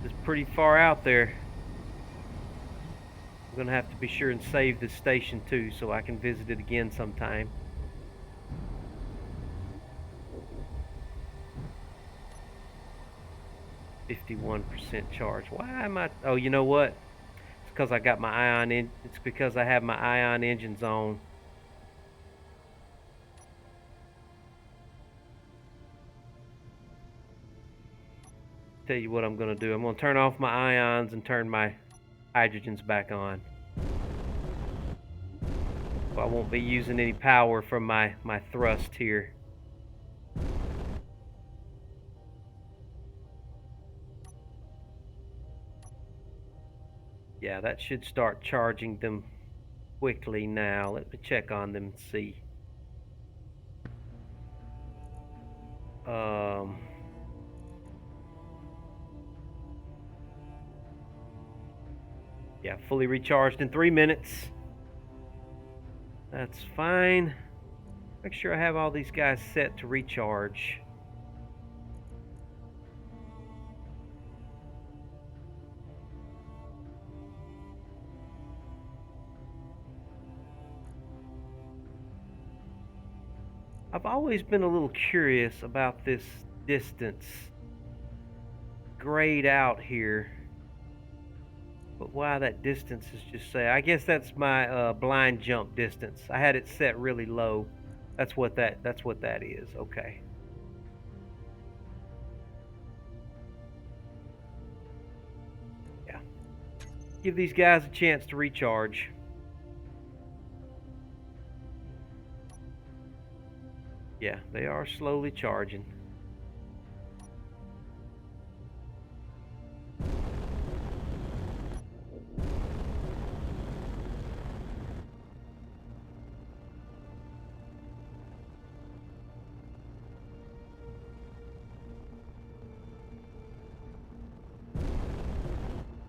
It's pretty far out there. I'm gonna have to be sure and save this station too so I can visit it again sometime. .51% charge. Why am I... Oh, you know what? It's because I got my ion in... It's because I have my ion engines on. Tell you what I'm gonna do. I'm gonna turn off my ions and turn my hydrogens back on. So I won't be using any power from my thrust here. Yeah, that should start charging them quickly now. Let me check on them and see. Yeah, fully recharged in 3 minutes. That's fine. Make sure I have all these guys set to recharge. I've always been a little curious about this distance grayed out here. But why that distance is just say, I guess that's my blind jump distance. I had it set really low. That's what that is. Okay. Yeah. Give these guys a chance to recharge. Yeah, they are slowly charging.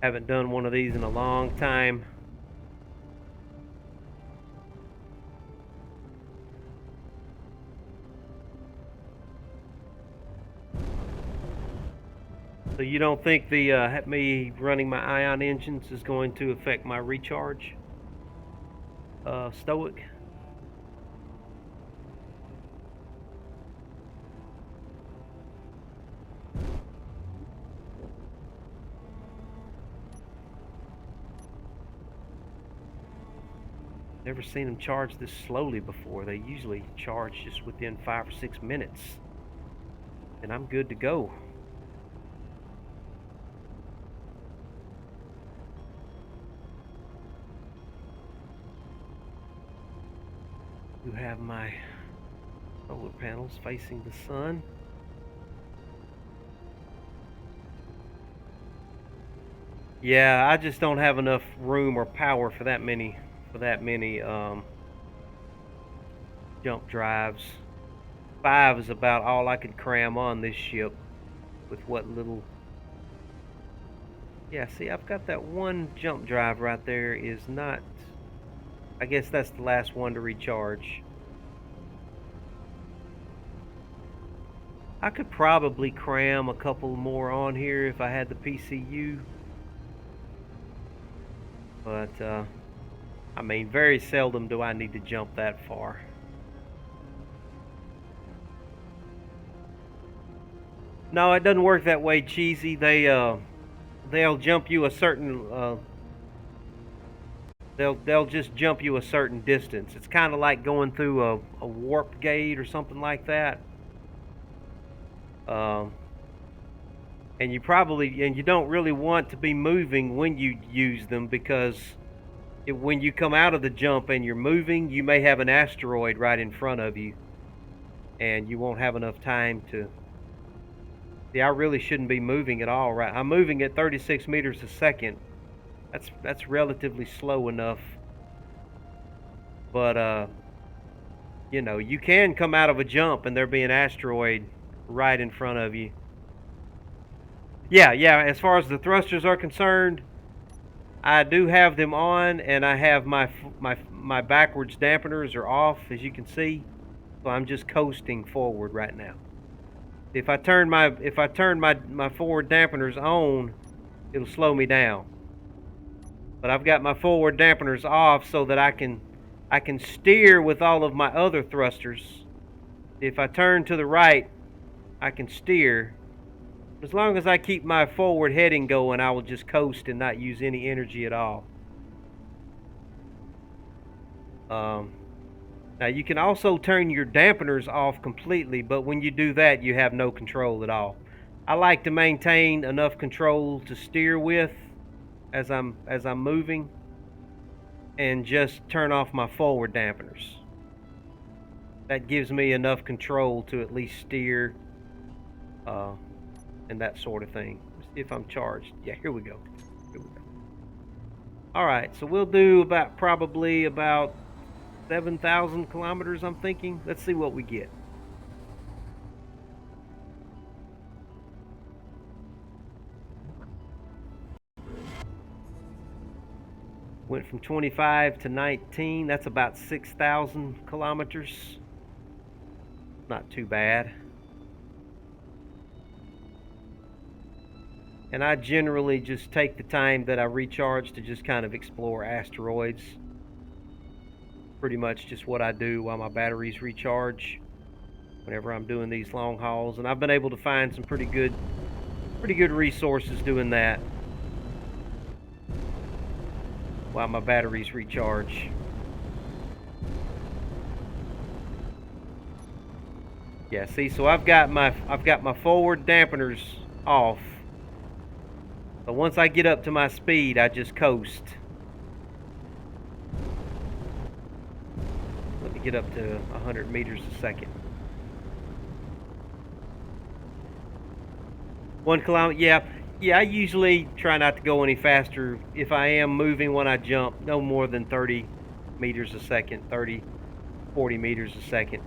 Haven't done one of these in a long time. So you don't think the me running my ion engines is going to affect my recharge? Stoic? Never seen them charge this slowly before. They usually charge just within 5 or 6 minutes. And I'm good to go. You have my solar panels facing the sun. Yeah, I just don't have enough room or power for that many jump drives. 5 is about all I could cram on this ship with what little. Yeah, see, I've got that one jump drive right there is not. I guess that's the last one to recharge. I could probably cram a couple more on here if I had the PCU. But, I mean, very seldom do I need to jump that far. No, it doesn't work that way, Cheesy. They'll jump you a certain, they'll just jump you a certain distance. It's kind of like going through a warp gate or something like that. And you don't really want to be moving when you use them, because when you come out of the jump and you're moving, you may have an asteroid right in front of you, and you won't have enough time to. See, I really shouldn't be moving at all, right? I'm moving at 36 meters a second. That's relatively slow enough. But you know, you can come out of a jump and there be an asteroid right in front of you. Yeah, as far as the thrusters are concerned, I do have them on, and I have my backwards dampeners are off, as you can see. So I'm just coasting forward right now. If I turn my forward dampeners on, it'll slow me down. But I've got my forward dampeners off so that I can steer with all of my other thrusters. If I turn to the right, I can steer. As long as I keep my forward heading going, I will just coast and not use any energy at all. Now you can also turn your dampeners off completely, but when you do that, you have no control at all. I like to maintain enough control to steer with as I'm moving, and just turn off my forward dampeners. That gives me enough control to at least steer and that sort of thing. Let's see if I'm charged. Yeah, here we go. Alright, so we'll do probably about 7,000 kilometers, I'm thinking. Let's see what we get. Went from 25 to 19. That's about 6,000 kilometers. Not too bad. And I generally just take the time that I recharge to just kind of explore asteroids. Pretty much just what I do while my batteries recharge. whenever I'm doing these long hauls, and I've been able to find some pretty good resources doing that while my batteries recharge. Yeah, see, so I've got my forward dampeners off. So once I get up to my speed, I just coast. Let me get up to 100 meters a second. 1 kilometer, yeah, I usually try not to go any faster. If I am moving when I jump, no more than 30 meters a second, 30, 40 meters a second.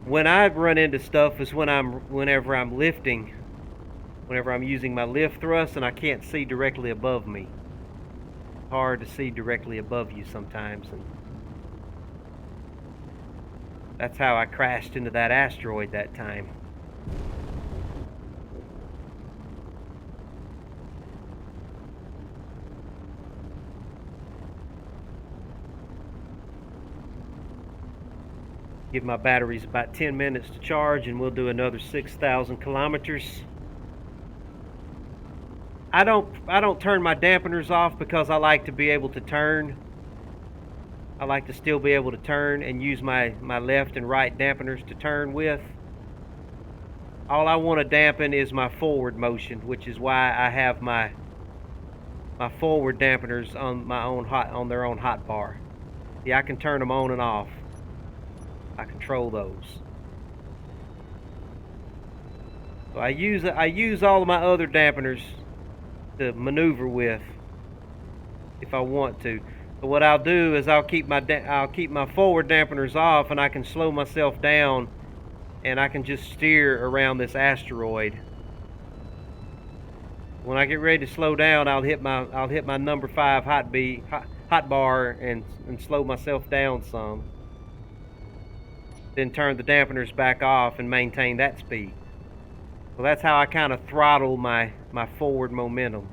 When I run into stuff is whenever I'm lifting, whenever I'm using my lift thrust and I can't see directly above me. It's hard to see directly above you sometimes, and that's how I crashed into that asteroid that time. Give my batteries about 10 minutes to charge, and we'll do another 6,000 kilometers. I don't turn my dampeners off because I like to be able to turn. I like to still be able to turn and use my left and right dampeners to turn with. All I want to dampen is my forward motion, which is why I have my forward dampeners on their own hot bar. See, I can turn them on and off. I control those. So I use all of my other dampeners to maneuver with if I want to. But what I'll do is I'll keep my forward dampeners off, and I can slow myself down, and I can just steer around this asteroid. When I get ready to slow down, I'll hit my number 5 hot bar and slow myself down some. Then turn the dampeners back off and maintain that speed. So that's how I kind of throttle my forward momentum,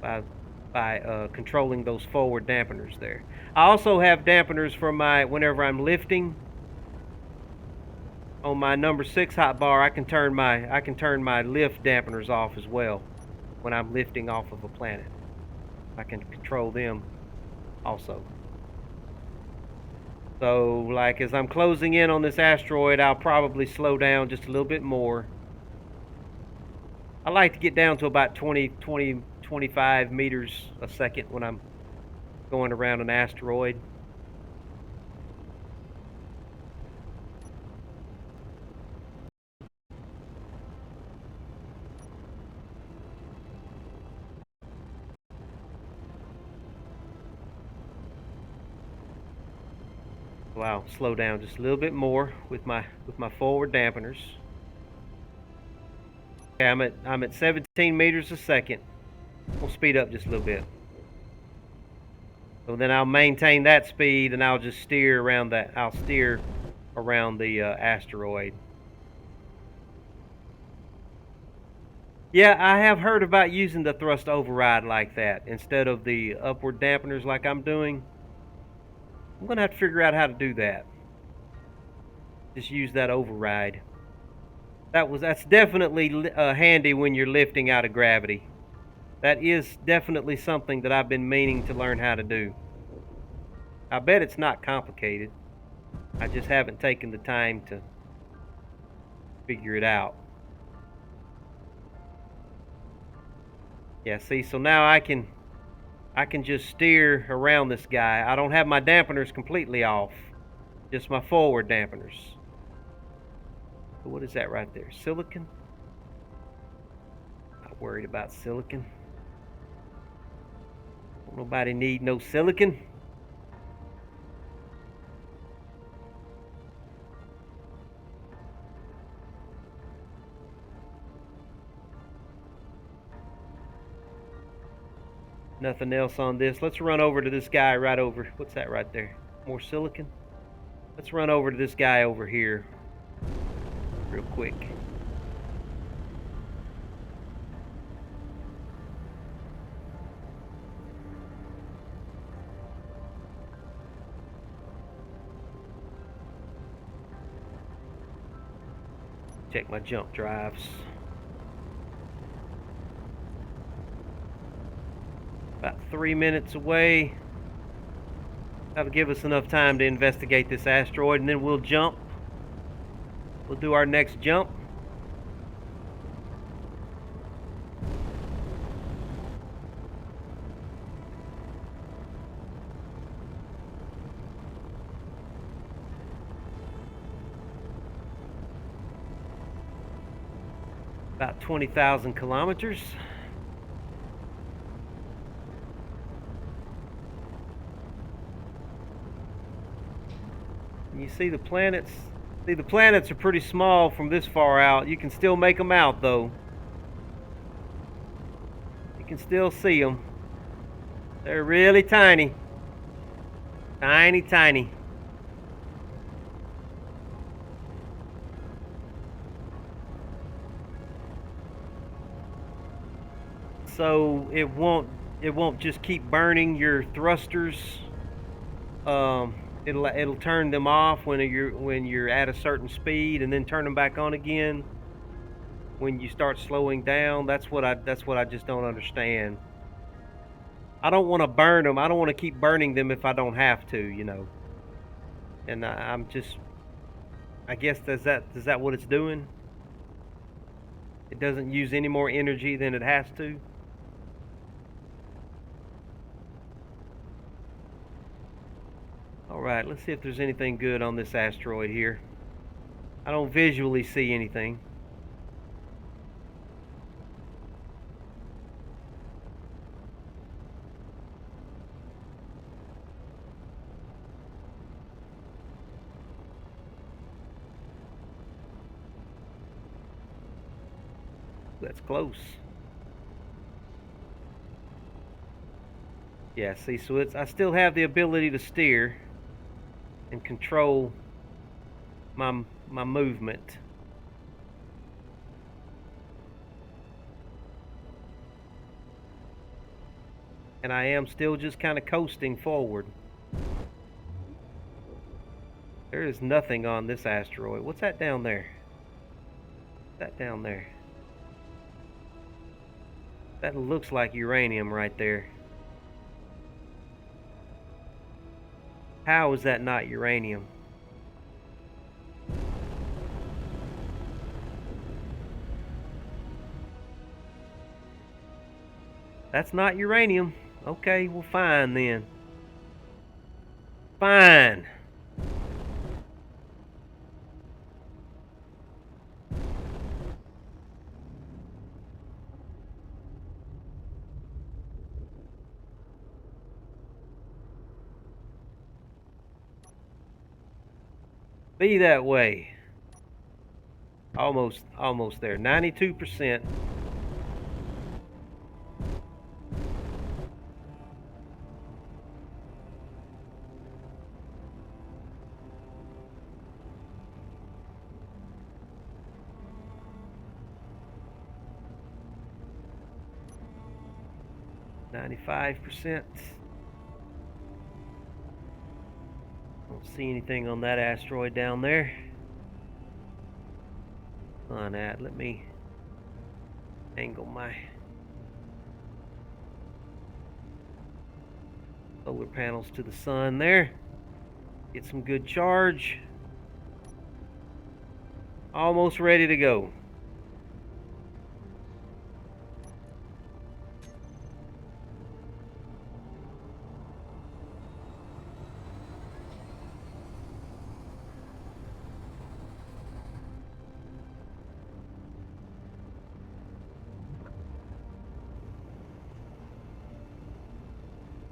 by controlling those forward dampeners there. I also have dampeners for whenever I'm lifting. On my number 6 hot bar, I can turn my lift dampeners off as well when I'm lifting off of a planet. I can control them also. So, like, as I'm closing in on this asteroid, I'll probably slow down just a little bit more. I like to get down to about 25 meters a second when I'm going around an asteroid. So I'll slow down just a little bit more with my forward dampeners. Okay, I'm at 17 meters a second. We'll speed up just a little bit. So then I'll maintain that speed, and I'll just steer around that. I'll steer around the asteroid. Yeah, I have heard about using the thrust override like that instead of the upward dampeners like I'm doing. I'm gonna have to figure out how to do that. Just use that override. That's definitely handy when you're lifting out of gravity. That is definitely something that I've been meaning to learn how to do. I bet it's not complicated. I just haven't taken the time to figure it out. Yeah, see, so now I can just steer around this guy. I don't have my dampeners completely off, just my forward dampeners. So what is that right there? Silicon? Not worried about silicon. Don't nobody need no silicon. Nothing else on this. Let's run over to this guy right over. What's that right there? More silicon? Let's run over to this guy over here real quick. Check my jump drives. About 3 minutes away. That'll give us enough time to investigate this asteroid, and then we'll jump. We'll do our next jump. About 20,000 kilometers. And you see the planets. See, the planets are pretty small from this far out. You can still make them out, though. You can still see them. They're really tiny. Tiny, tiny. So it won't just keep burning your thrusters. It'll turn them off when you're at a certain speed, and then turn them back on again when you start slowing down. That's what I just don't understand. I don't want to burn them. I don't want to keep burning them if I don't have to, you know. And I'm just, I guess is that what it's doing? It doesn't use any more energy than it has to. Alright, let's see if there's anything good on this asteroid here. I don't visually see anything. That's close. Yeah, see, so I still have the ability to steer and control my movement. And I am still just kind of coasting forward. There is nothing on this asteroid. What's that down there? What's that down there? That looks like uranium right there. How is that not uranium? That's not uranium. Okay, well, fine then. Fine. Be that way. Almost there. 92%. %. Don't see anything on that asteroid down there. On that, let me angle my solar panels to the sun there. Get some good charge. Almost ready to go.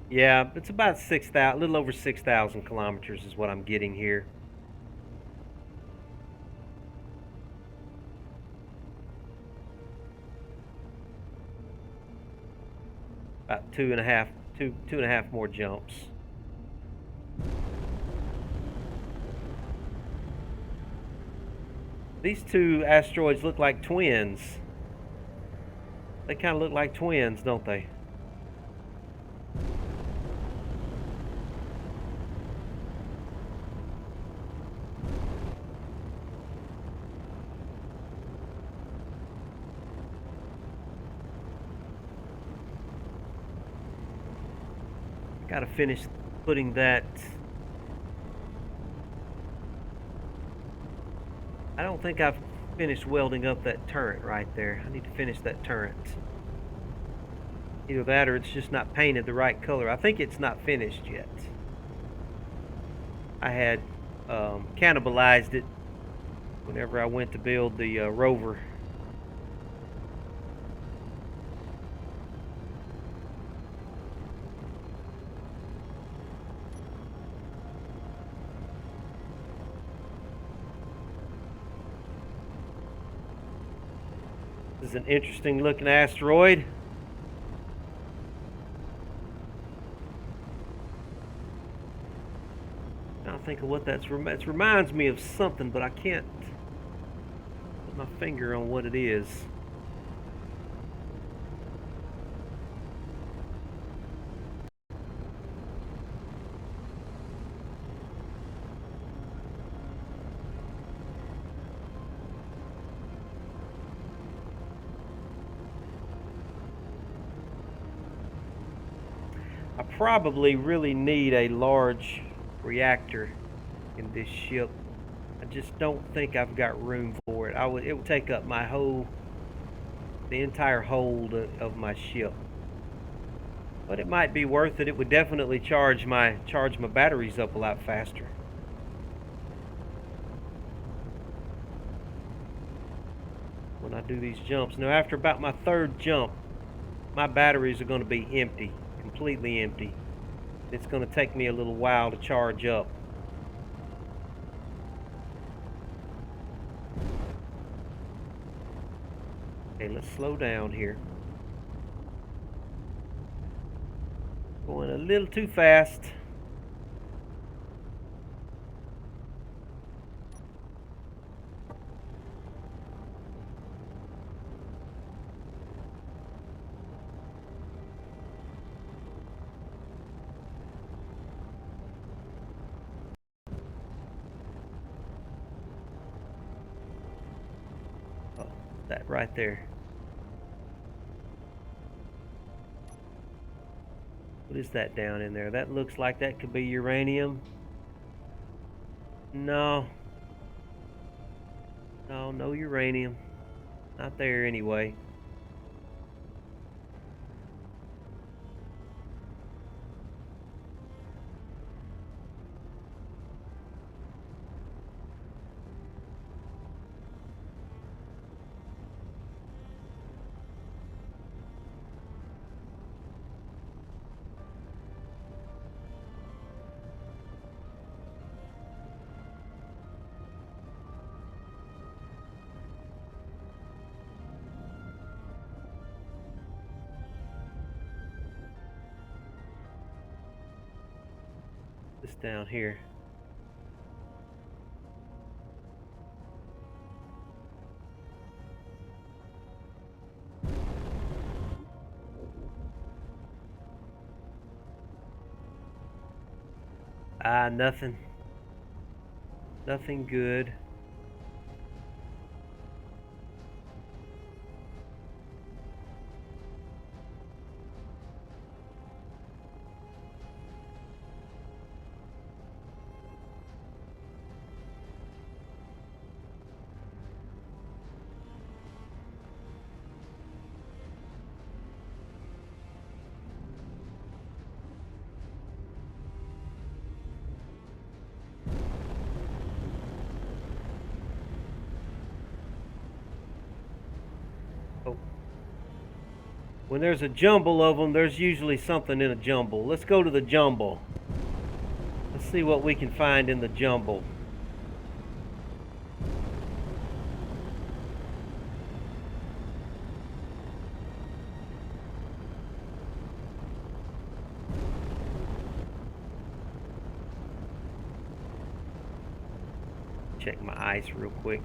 Yeah, it's about 6,000, a little over 6,000 kilometers is what I'm getting here. About two and a half more jumps. These two asteroids look like twins. They kind of look like twins, don't they? Gotta finish putting that. I don't think I've finished welding up that turret right there. I need to finish that turret. Either that or it's just not painted the right color. I think it's not finished yet. I had cannibalized it whenever I went to build the rover. This is an interesting looking asteroid. I'll think of what it reminds me of something, but I can't put my finger on what it is. I probably really need a large reactor in this ship. I just don't think I've got room for it. It would take up the entire hold of my ship. But it might be worth it. It would definitely charge my batteries up a lot faster. When I do these jumps. Now after about my third jump, my batteries are going to be empty. Completely empty. It's going to take me a little while to charge up. Okay, let's slow down here. Going a little too fast. Oh, that right there. What is that down in there? That looks like that could be uranium. No. No, no uranium. Not there anyway. This down here. Nothing. Nothing good. Oh. When there's a jumble of them, there's usually something in a jumble. Let's go to the jumble. Let's see what we can find in the jumble. Check my ice real quick.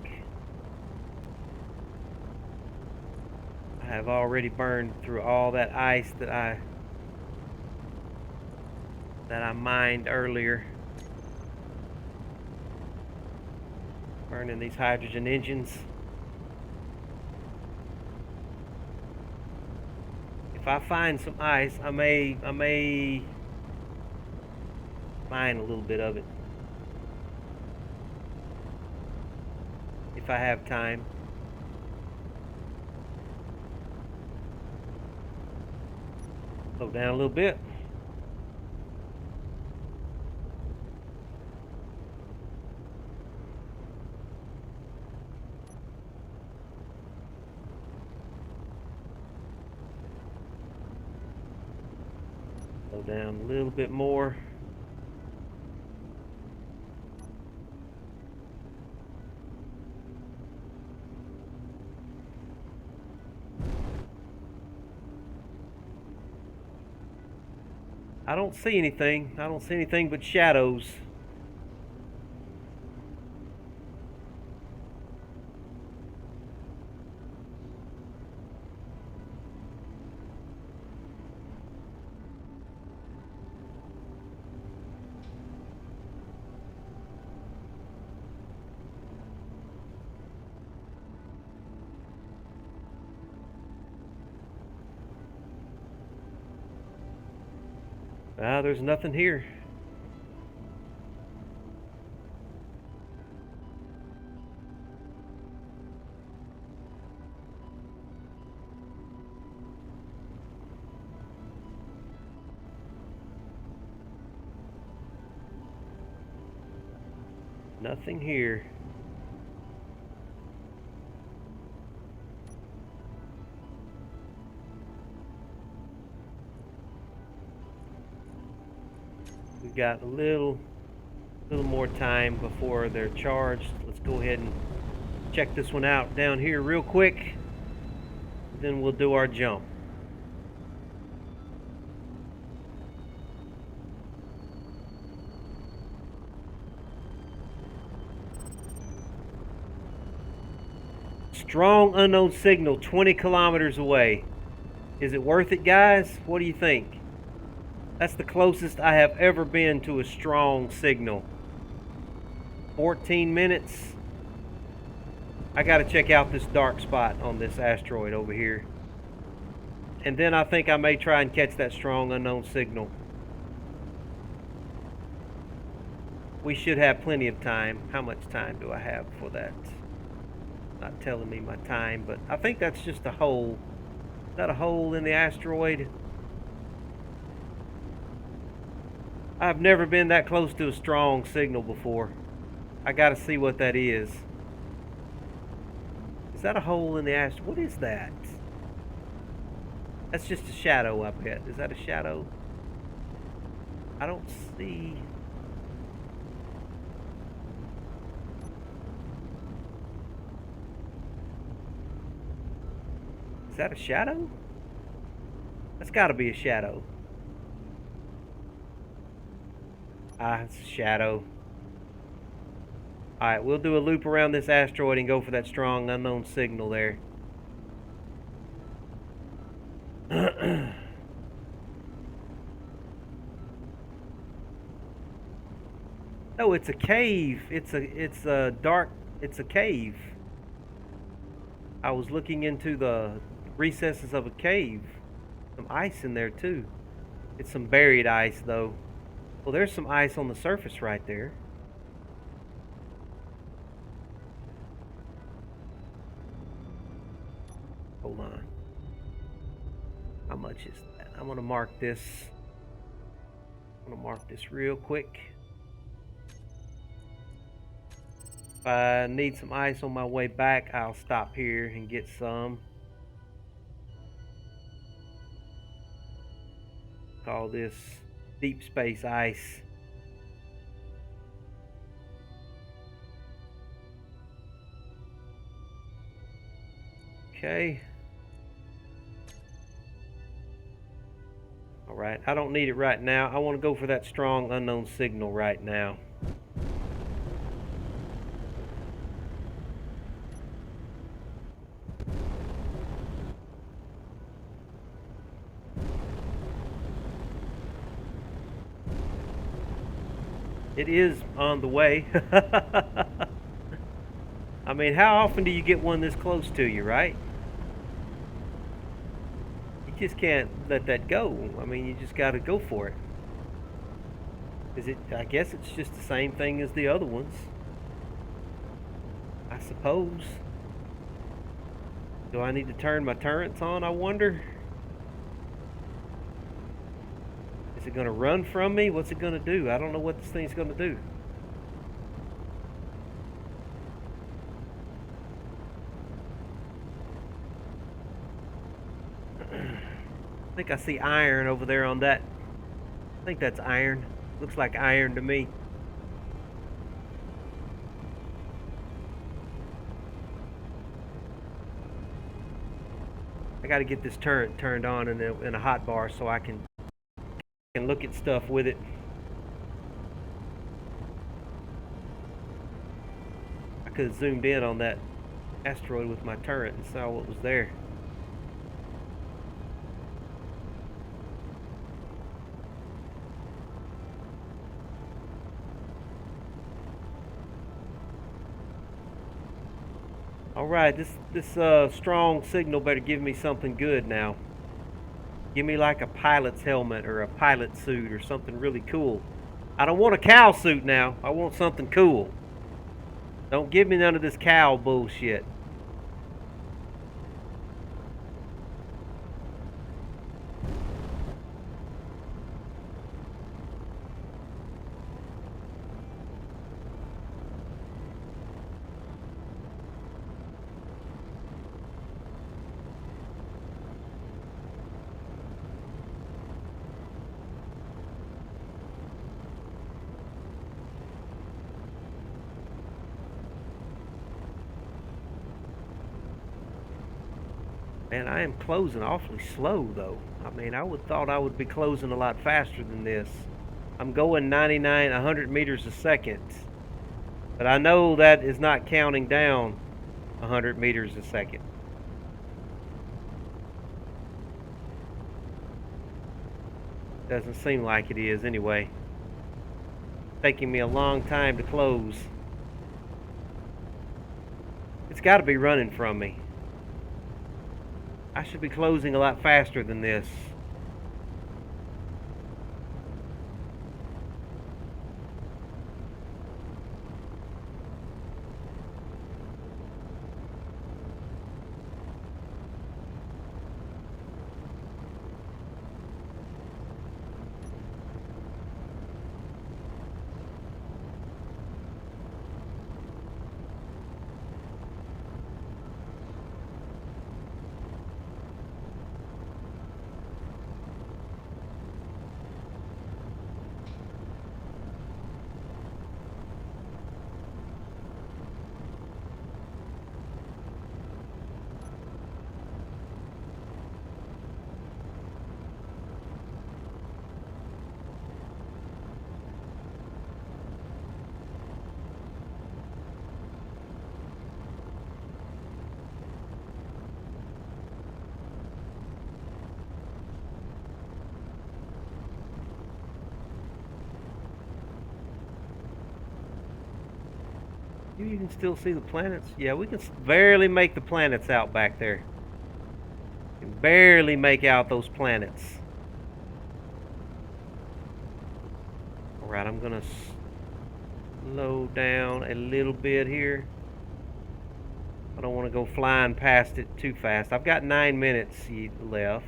I have already burned through all that ice that I mined earlier. Burning these hydrogen engines. If I find some ice, I may mine a little bit of it. If I have time. Slow down a little bit. Slow down a little bit more. I don't see anything. I don't see anything but shadows. There's nothing here. Nothing here. We've got a little more time before they're charged. Let's go ahead and check this one out down here real quick. Then we'll do our jump. Strong unknown signal 20 kilometers away. Is it worth it, guys? What do you think? That's the closest I have ever been to a strong signal. 14 minutes. I gotta check out this dark spot on this asteroid over here. And then I think I may try and catch that strong unknown signal. We should have plenty of time. How much time do I have for that? Not telling me my time, but I think that's just a hole. Is that a hole in the asteroid? I've never been that close to a strong signal before. I gotta see what that is. Is that a hole in the asteroid? What is that? That's just a shadow, I bet. Is that a shadow? I don't see. Is that a shadow? That's gotta be a shadow. Ah, it's a shadow. Alright, we'll do a loop around this asteroid and go for that strong unknown signal there. No, it's a cave. It's a cave. I was looking into the recesses of a cave. Some ice in there too. It's some buried ice though. Well, there's some ice on the surface right there. Hold on. How much is that? I'm gonna mark this. I'm gonna mark this real quick. If I need some ice on my way back, I'll stop here and get some. Call this deep space ice. Okay. All right, I don't need it right now. I want to go for that strong unknown signal right now. It is on the way. I mean, how often do you get one this close to you, right? You just can't let that go. I mean, you just got to go for it. Is it? I guess it's just the same thing as the other ones. I suppose. Do I need to turn my turrets on, I wonder? Is it gonna run from me? What's it gonna do? I don't know what this thing's gonna do. I think I see iron over there on that. I think that's iron. Looks like iron to me. I gotta get this turret turned on in a hot bar so I can look at stuff with it. I could have zoomed in on that asteroid with my turret and saw what was there. Alright, this strong signal better give me something good now. Give me like a pilot's helmet or a pilot suit or something really cool. I don't want a cow suit now. I want something cool. Don't give me none of this cow bullshit. Man, I am closing awfully slow though. I mean, I would thought I would be closing a lot faster than this. I'm going 100 meters a second. But I know that is not counting down 100 meters a second. Doesn't seem like it is anyway. Taking me a long time to close. It's got to be running from me. I should be closing a lot faster than this. You can still see the planets? Yeah, we can barely make the planets out back there. Can barely make out those planets. Alright, I'm gonna slow down a little bit here. I don't want to go flying past it too fast. I've got 9 minutes left.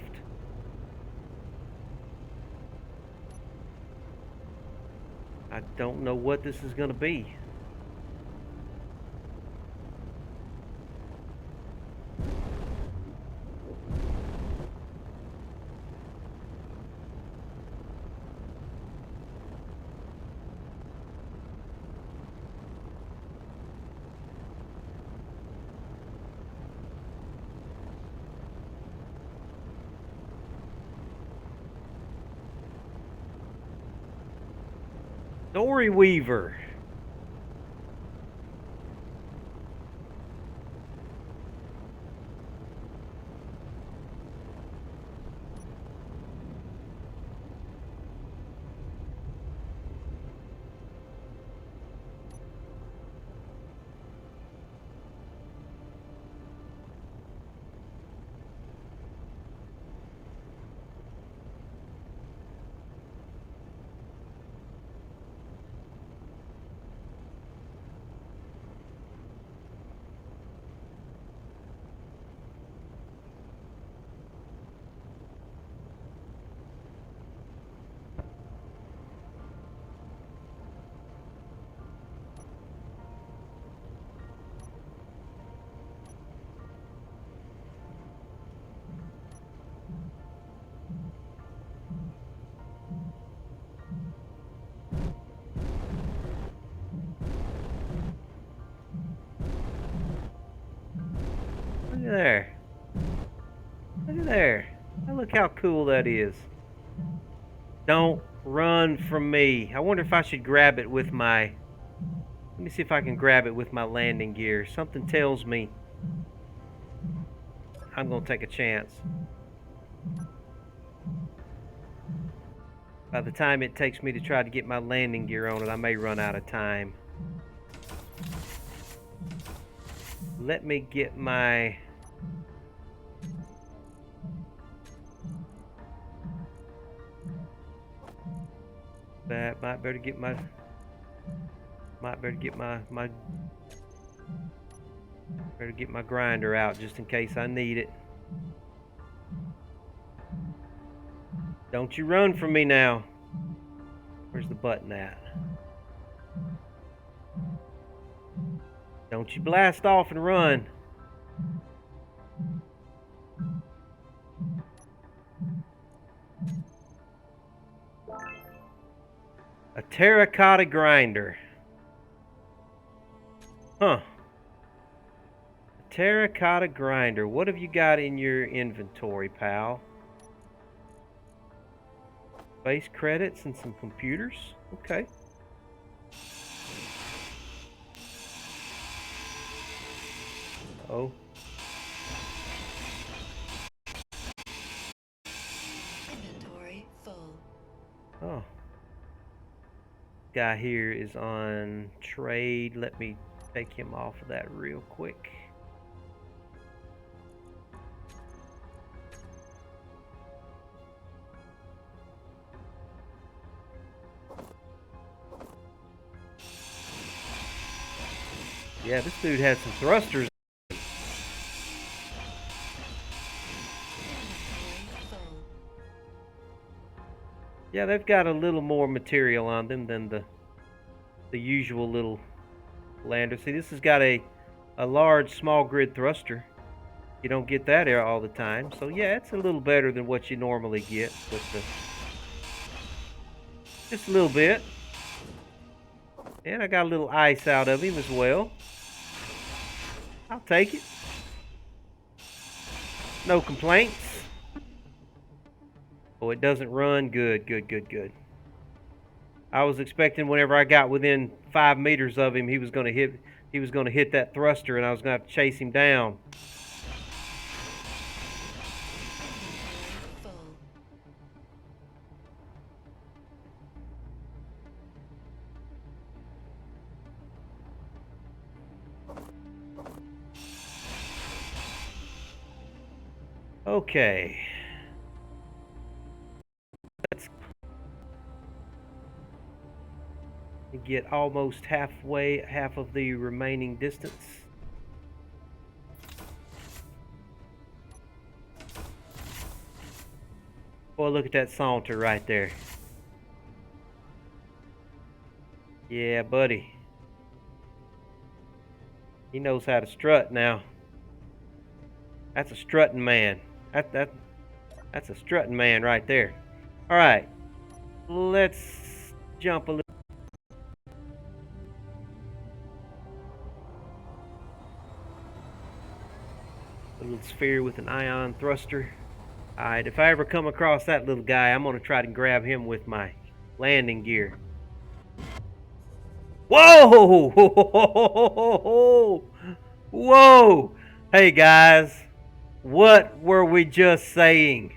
I don't know what this is going to be. Story Weaver. at there. Look at there. Now look how cool that is. Don't run from me. I wonder if I should grab it with my... Let me see if I can grab it with my landing gear. Something tells me I'm going to take a chance. By the time it takes me to try to get my landing gear on it, I may run out of time. Let me get my... That might better get my... Better get my grinder out just in case I need it. Don't you run from me now. Where's the button at? Don't you blast off and run. A terracotta grinder. Huh. A terracotta grinder. What have you got in your inventory, pal? Base credits and some computers? Okay. Oh. Inventory full. Oh. Guy here is on trade. Let me take him off of that real quick. Yeah, this dude had some thrusters. Inventory full. Yeah, they've got a little more material on them than the usual little lander. See, this has got a large small grid thruster. You don't get that air all the time. So yeah, it's a little better than what you normally get with the... Just a little bit. And I got a little ice out of him as well. I'll take it. No complaints. Oh, it doesn't run. Good, good, good, good. I was expecting whenever I got within 5 meters of him, he was going to hit that thruster, and I was going to have to chase him down. Inventory full. Okay. Let's get almost halfway, half of the remaining distance. Boy, look at that saunter right there. Yeah, buddy. He knows how to strut now. That's a strutting man. That's a strutting man right there. All right. Let's jump a little. A little sphere with an ion thruster. Alright, if I ever come across that little guy, I'm going to try to grab him with my landing gear. Whoa! Whoa! Hey guys, what were we just saying?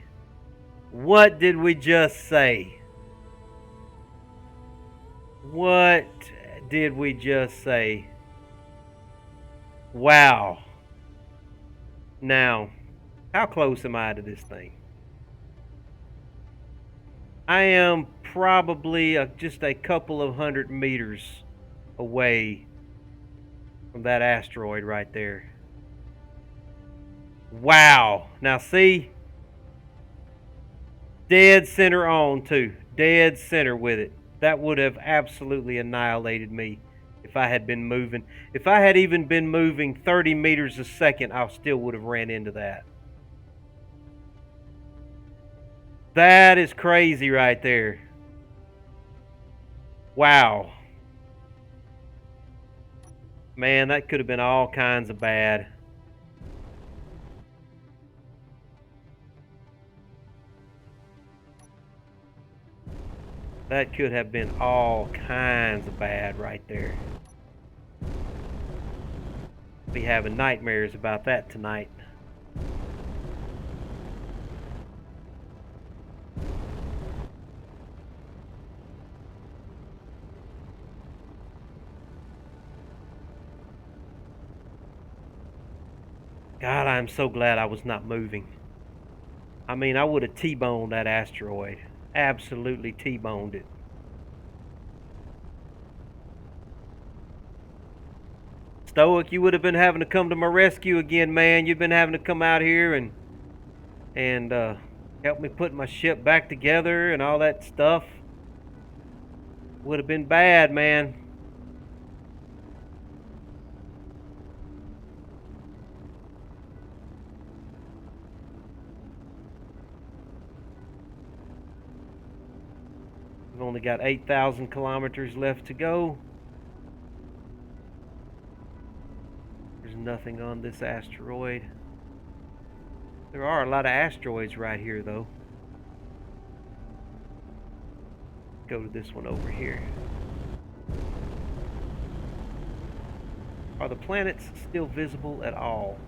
What did we just say? What did we just say? Wow. Now, how close am I to this thing? I am probably just a couple of 100 meters away from that asteroid right there. Wow. Now see? Dead center on too. Dead center with it. That would have absolutely annihilated me if I had been moving. If I had even been moving 30 meters a second, I still would have ran into that. That is crazy right there. Wow. Man, that could have been all kinds of bad. That could have been all kinds of bad right there. Be having nightmares about that tonight. God, I'm so glad I was not moving. I mean, I would have T-boned that asteroid. Absolutely T-boned it. Stoic, you would have been having to come to my rescue again, man. You've been having to come out here and help me put my ship back together and all that stuff. Would have been bad, man. We've only got 8,000 kilometers left to go. There's nothing on this asteroid. There are a lot of asteroids right here, though. Go to this one over here. Are the planets still visible at all?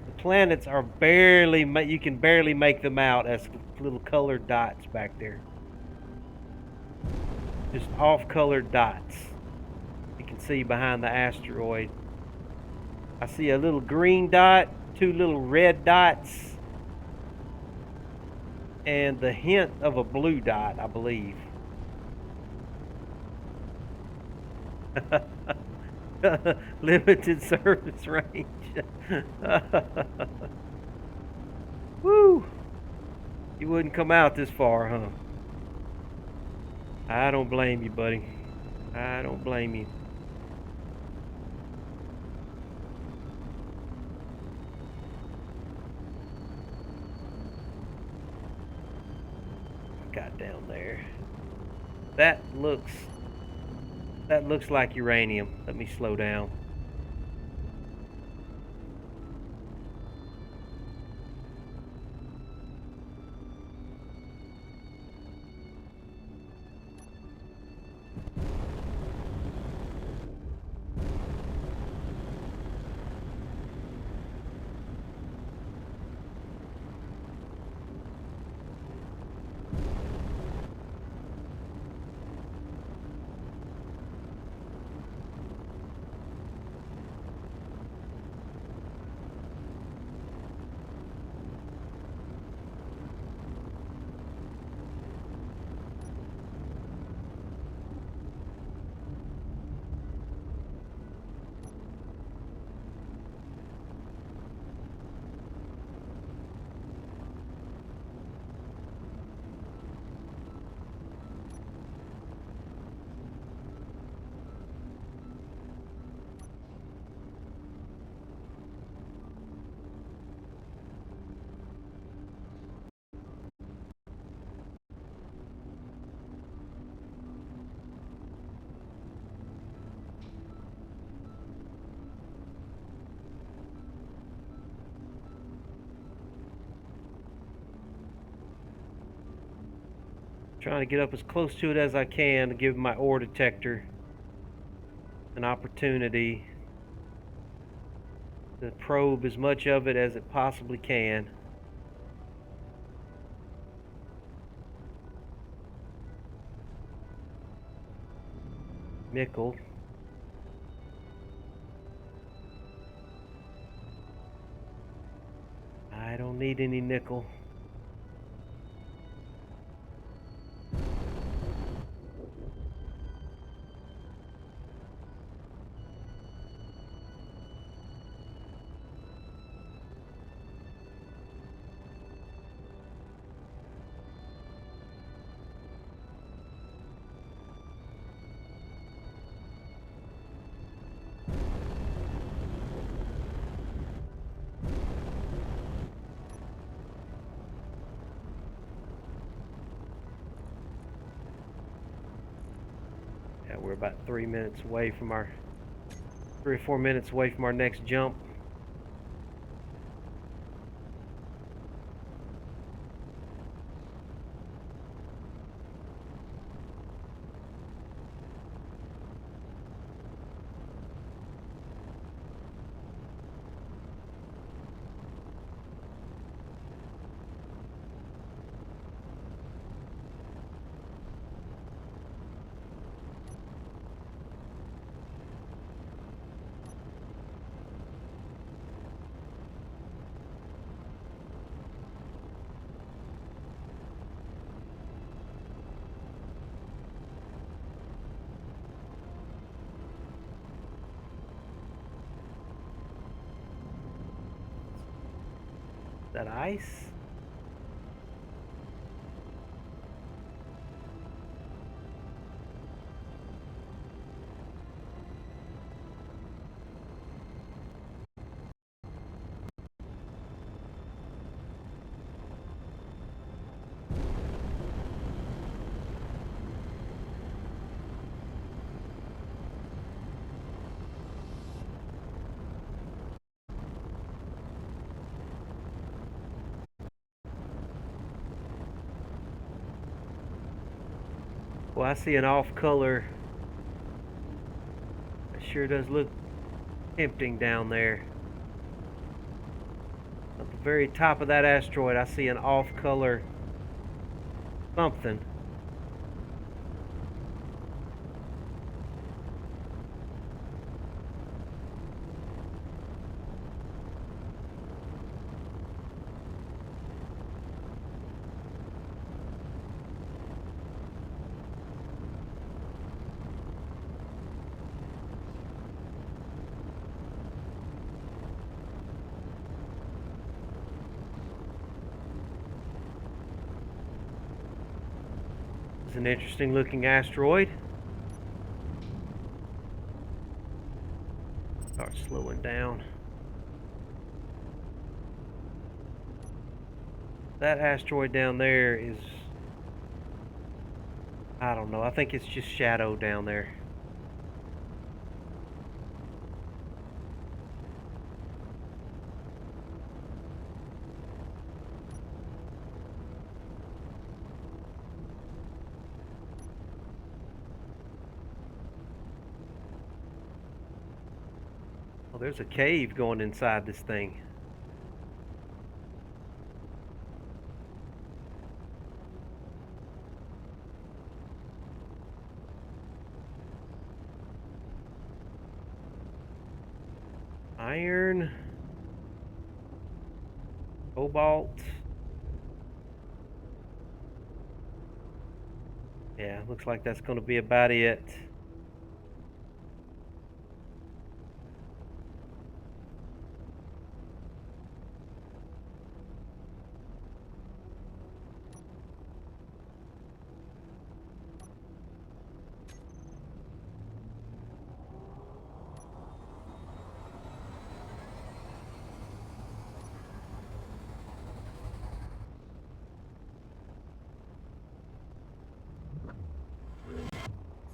The planets are barely, you can barely make them out as little colored dots back there. Just off-colored dots. You can see behind the asteroid. I see a little green dot, two little red dots, and the hint of a blue dot, I believe. Limited service range. Woo! You wouldn't come out this far, huh? I don't blame you, buddy. I don't blame you. Got down there. That looks like uranium. Let me slow down. Trying to get up as close to it as I can to give my ore detector an opportunity to probe as much of it as it possibly can. Nickel. I don't need any nickel. Yeah, we're about 3 minutes away from our 3 or 4 minutes away from our next jump. that ice? Well, I see an off color. It sure does look tempting down there. At the very top of that asteroid, I see an off color something. It's an interesting looking asteroid. Start slowing down. That asteroid down there is, I don't know, I think it's just shadow down there. Oh, there's a cave going inside this thing. Iron, cobalt. Yeah, looks like that's going to be about it.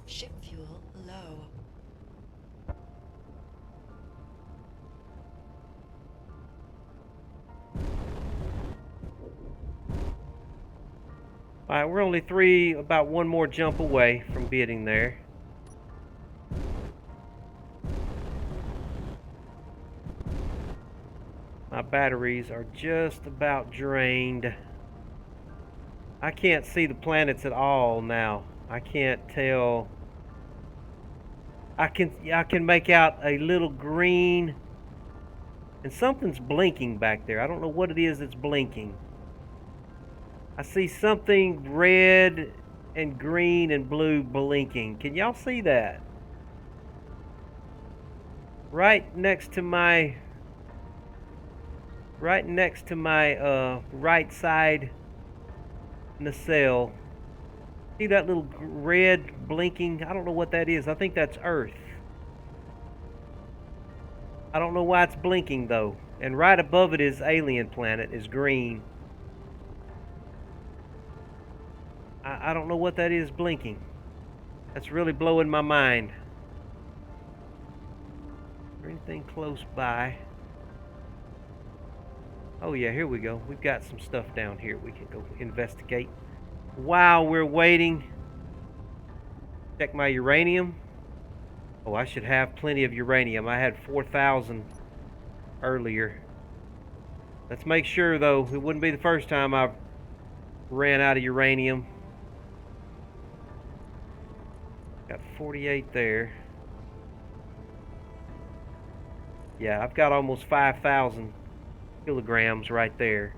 Ship fuel low. Alright, we're only about one more jump away from getting there. My batteries are just about drained. I can't see the planets at all now. I can't tell. I can make out a little green, and something's blinking back there. I don't know what it is that's blinking. I see something red and green and blue blinking. Can y'all see that? Right next to my right side nacelle. See that little red blinking? I don't know what that is. I think that's Earth. I don't know why it's blinking though. And right above it is alien planet, is green. I don't know what that is blinking. That's really blowing my mind. Is there anything close by? Oh yeah, here we go. We've got some stuff down here we can go investigate. While we're waiting, check my uranium. Oh, I should have plenty of uranium. I had 4,000 earlier. Let's make sure though, it wouldn't be the first time I've ran out of uranium. Got 48 there. Yeah, I've got almost 5,000 kilograms right there.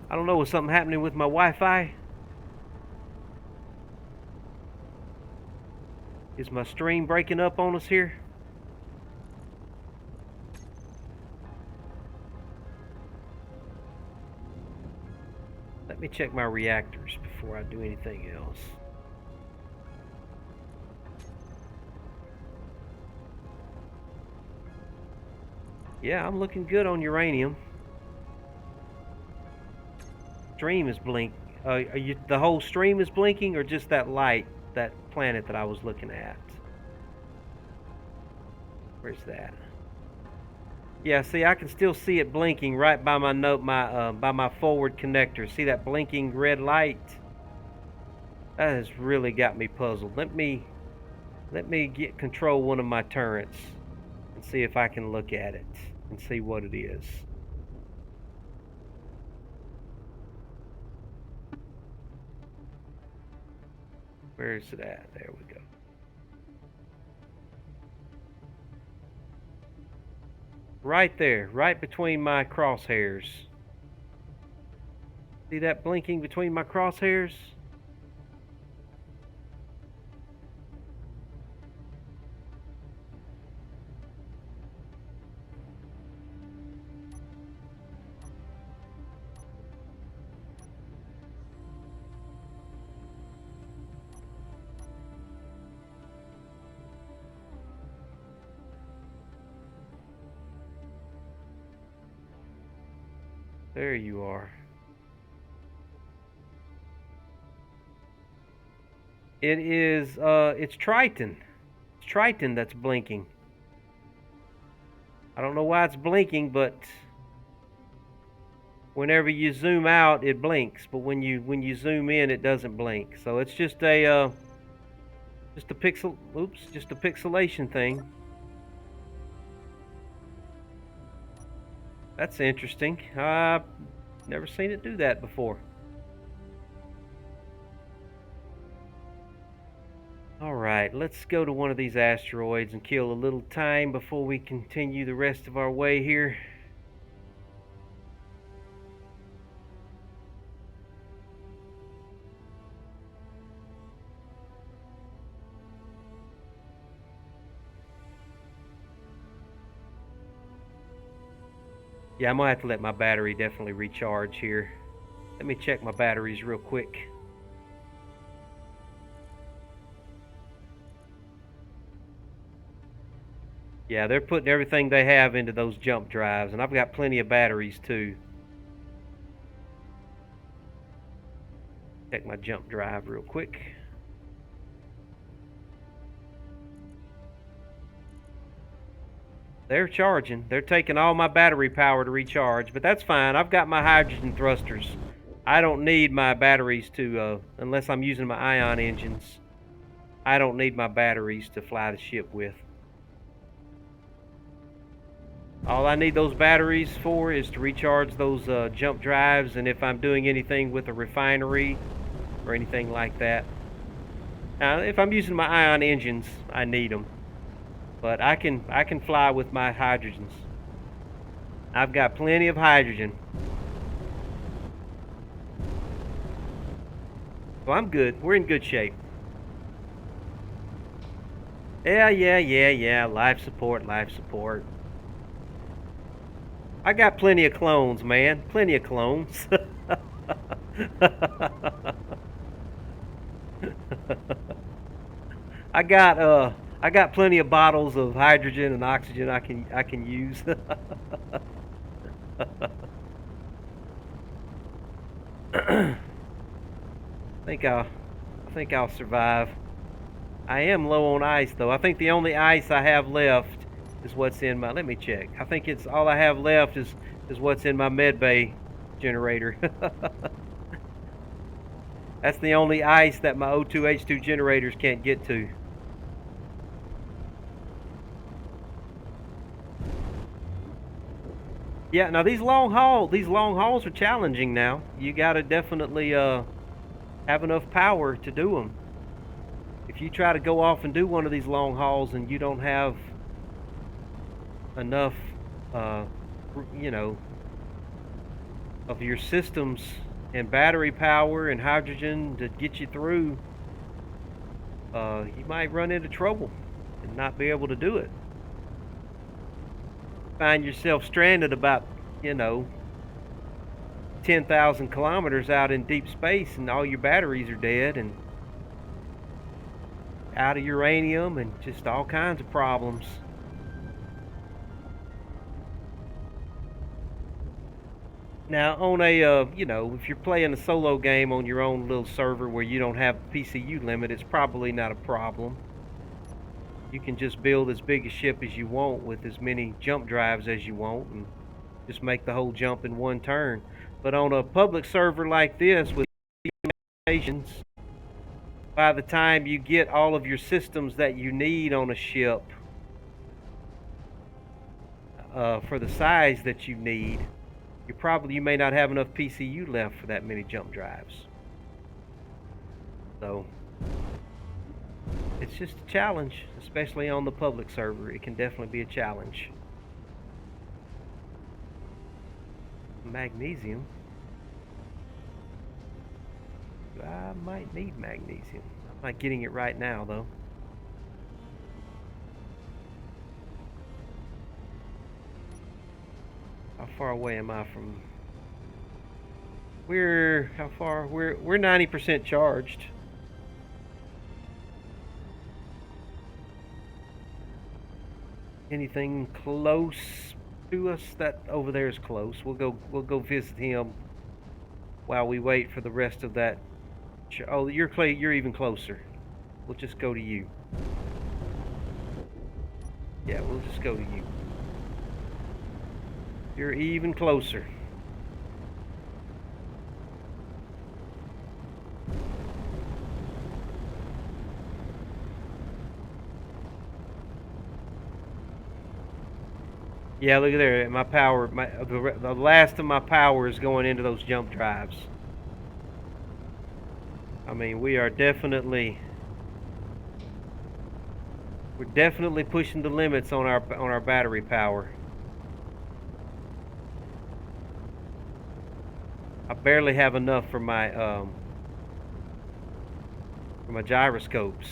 I don't know, was something happening with my Wi-Fi? Is my stream breaking up on us here? Let me check my reactors before I do anything else. Yeah, I'm looking good on uranium. Stream is blink. The whole stream is blinking, or just that light, that planet that I was looking at? Where's that? Yeah, see, I can still see it blinking right by my by my forward connector. See that blinking red light? That has really got me puzzled. Let me control one of my turrets and see if I can look at it and see what it is. Where is it at? There we go. Right there, right between my crosshairs. See that blinking between my crosshairs? There you are. It is, it's Triton. It's Triton that's blinking. I don't know why it's blinking, but whenever you zoom out, it blinks. But when you zoom in, it doesn't blink. So it's just a pixelation thing. That's interesting. I've never seen it do that before. Alright, let's go to one of these asteroids and kill a little time before we continue the rest of our way here. Yeah, I'm gonna have to let my battery definitely recharge here. Let me check my batteries real quick. Yeah, they're putting everything they have into those jump drives, and I've got plenty of batteries too. Check my jump drive real quick. They're charging. They're taking all my battery power to recharge, but that's fine. I've got my hydrogen thrusters. I don't need my batteries to, unless I'm using my ion engines, I don't need my batteries to fly the ship with. All I need those batteries for is to recharge those jump drives, and if I'm doing anything with a refinery or anything like that. Now, if I'm using my ion engines, I need them. But I can fly with my hydrogens. I've got plenty of hydrogen. So I'm good. We're in good shape. Yeah. Life support. I got plenty of clones, man. Plenty of clones. I got plenty of bottles of hydrogen and oxygen I can use. I think I'll survive. I am low on ice though. I think the only ice I have left is what's in my, let me check. I think it's all I have left is what's in my medbay generator. That's the only ice that my O2H2 generators can't get to. Yeah, now these long hauls are challenging now. You gotta definitely have enough power to do them. If you try to go off and do one of these long hauls and you don't have enough, you know, of your systems and battery power and hydrogen to get you through, you might run into trouble and not be able to do it. Find yourself stranded about, you know, 10,000 kilometers out in deep space, and all your batteries are dead and out of uranium and just all kinds of problems. Now, on a, you know, if you're playing a solo game on your own little server where you don't have PCU limit, it's probably not a problem. You can just build as big a ship as you want with as many jump drives as you want and just make the whole jump in one turn. But on a public server like this with stations, by the time you get all of your systems that you need on a ship for the size that you need, you may not have enough PCU left for that many jump drives. So it's just a challenge, especially on the public server. It can definitely be a challenge. Magnesium. I might need magnesium. I'm not getting it right now though. How far away am I from? We're 90% charged. Anything close to us? That over there is close. We'll go visit him while we wait for the rest of that. Oh, you're even closer. We'll just go to you. Yeah, we'll just go to you. You're even closer. Yeah, look at there. My power, the last of my power is going into those jump drives. I mean, we're definitely pushing the limits on our battery power. I barely have enough for my gyroscopes.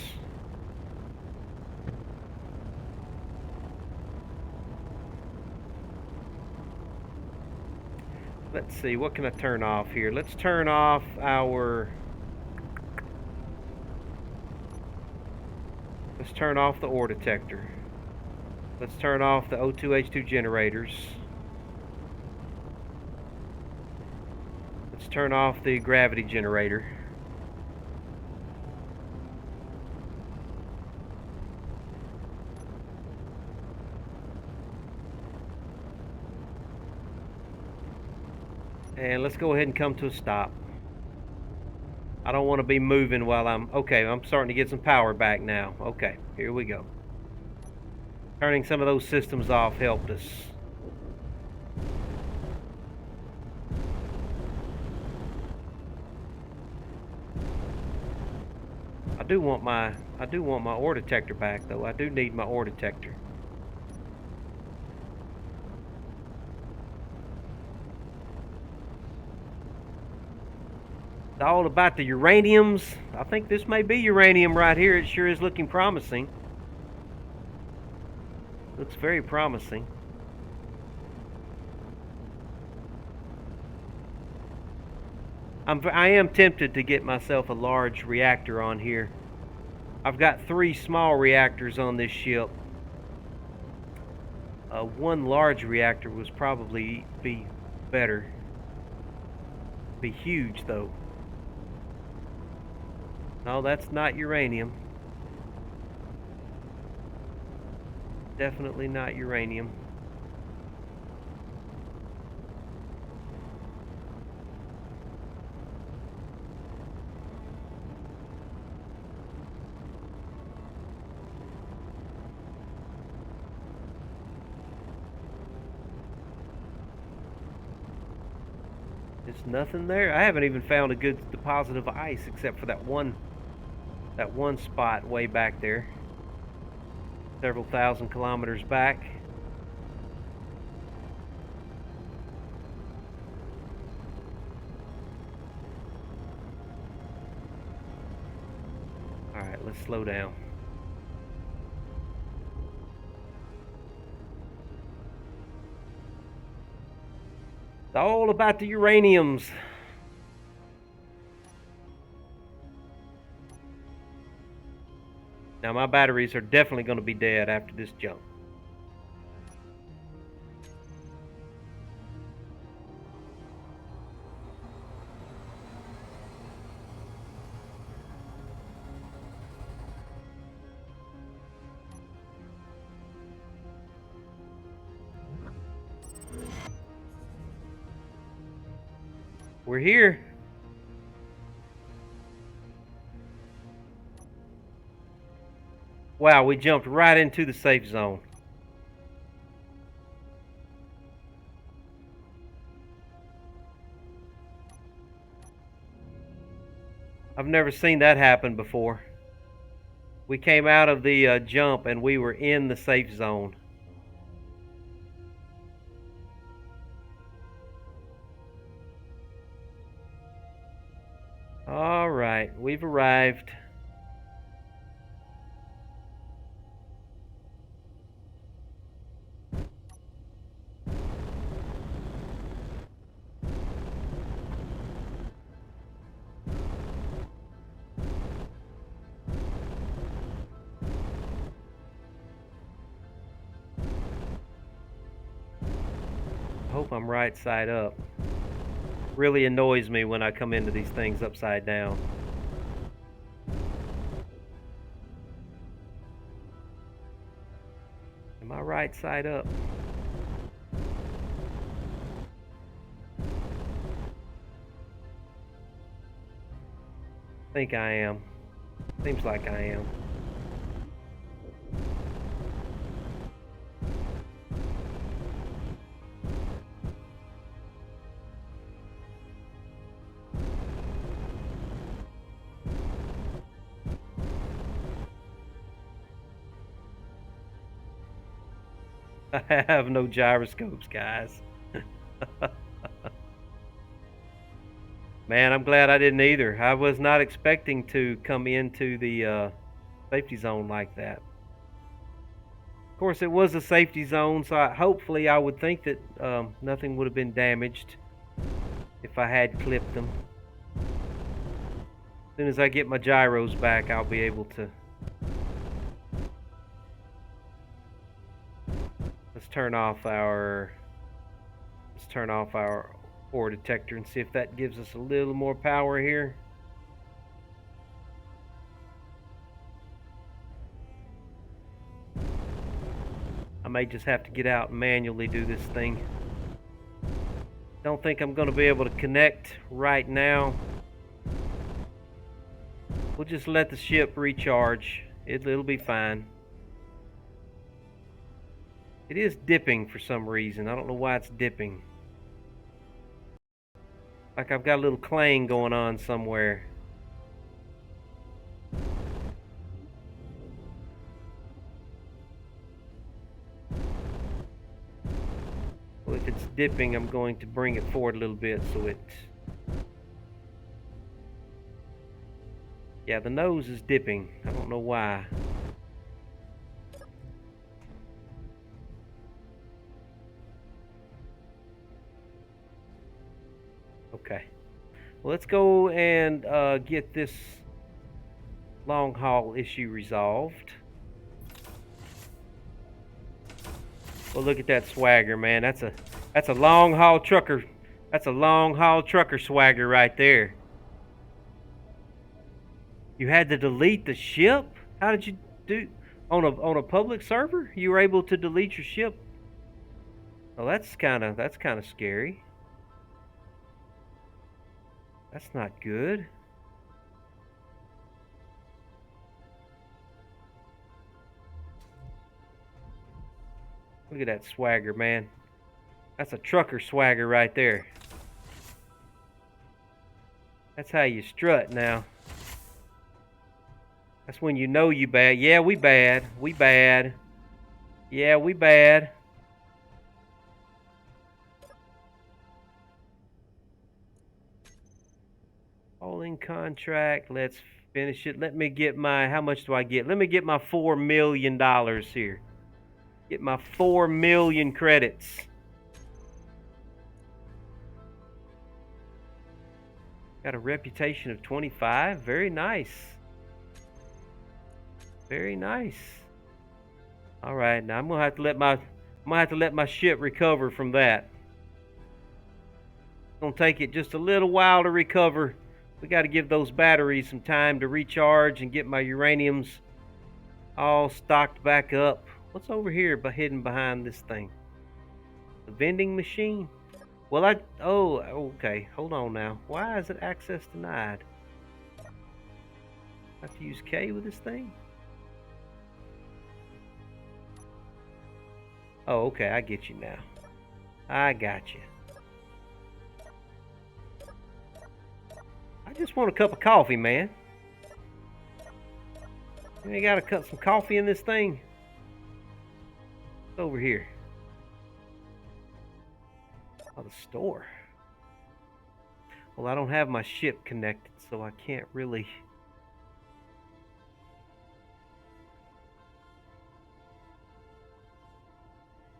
Let's see, what can I turn off here? Let's turn off let's turn off the ore detector. Let's turn off the O2H2 generators. Let's turn off the gravity generator. And let's go ahead and come to a stop. I don't want to be moving while okay, I'm starting to get some power back now. Okay, here we go. Turning some of those systems off helped us. I do want my ore detector back though. I do need my ore detector. It's all about the uraniums. I think this may be uranium right here. It sure is looking promising. Looks very promising. I am tempted to get myself a large reactor on here. I've got 3 small reactors on this ship. One large reactor would probably be better. Be huge though. No, that's not uranium. Definitely not uranium. There's nothing there. I haven't even found a good deposit of ice except for that one spot way back there. Several thousand kilometers back. Alright, Alright, let's slow down. It's all about the uraniums. Now my batteries are definitely going to be dead after this jump. We're here. Wow, we jumped right into the safe zone. I've never seen that happen before. We came out of the jump and we were in the safe zone. All right, we've arrived. I hope I'm right side up. Really annoys me when I come into these things upside down. Am I right side up? I think I am. Seems like I am. I have no gyroscopes, guys. Man, I'm glad I didn't either. I was not expecting to come into the safety zone like that. Of course, it was a safety zone, so hopefully I would think that nothing would have been damaged if I had clipped them. As soon as I get my gyros back, I'll be able to. Let's turn off our ore detector and see if that gives us a little more power here. I may just have to get out and manually do this thing. Don't think I'm going to be able to connect right now. We'll just let the ship recharge. It'll be fine. It is dipping for some reason. I don't know why it's dipping. Like I've got a little clang going on somewhere. Well, if it's dipping, I'm going to bring it forward a little bit so it... Yeah, the nose is dipping. I don't know why. Okay. Well, let's go and get this long haul issue resolved. Well, look at that swagger, man. That's a long haul trucker. That's a long haul trucker swagger right there. You had to delete the ship? How did you do on a public server? You were able to delete your ship? Well, that's kind of scary. That's not good. Look at that swagger, man. That's a trucker swagger right there. That's how you strut now. That's when you know you bad. Yeah, we bad. We bad. Yeah, we bad. Hauling contract. Let's Finish it. Let me get my, how much do I get? Let me get my $4 million here. Get my 4 million credits. Got a reputation of 25. Very nice. Very nice. All right, now I'm gonna have to let my ship recover from that. It's gonna take it just a little while to recover. We got to give those batteries some time to recharge and get my uraniums all stocked back up. What's over here but hidden behind this thing? The vending machine? Well, oh, okay. Hold on now. Why is it access denied? I have to use K with this thing? Oh, okay. I get you now. I got you. I just want a cup of coffee, man. You got to cut some coffee in this thing. It's over here. Oh, the store. Well, I don't have my ship connected, so I can't really.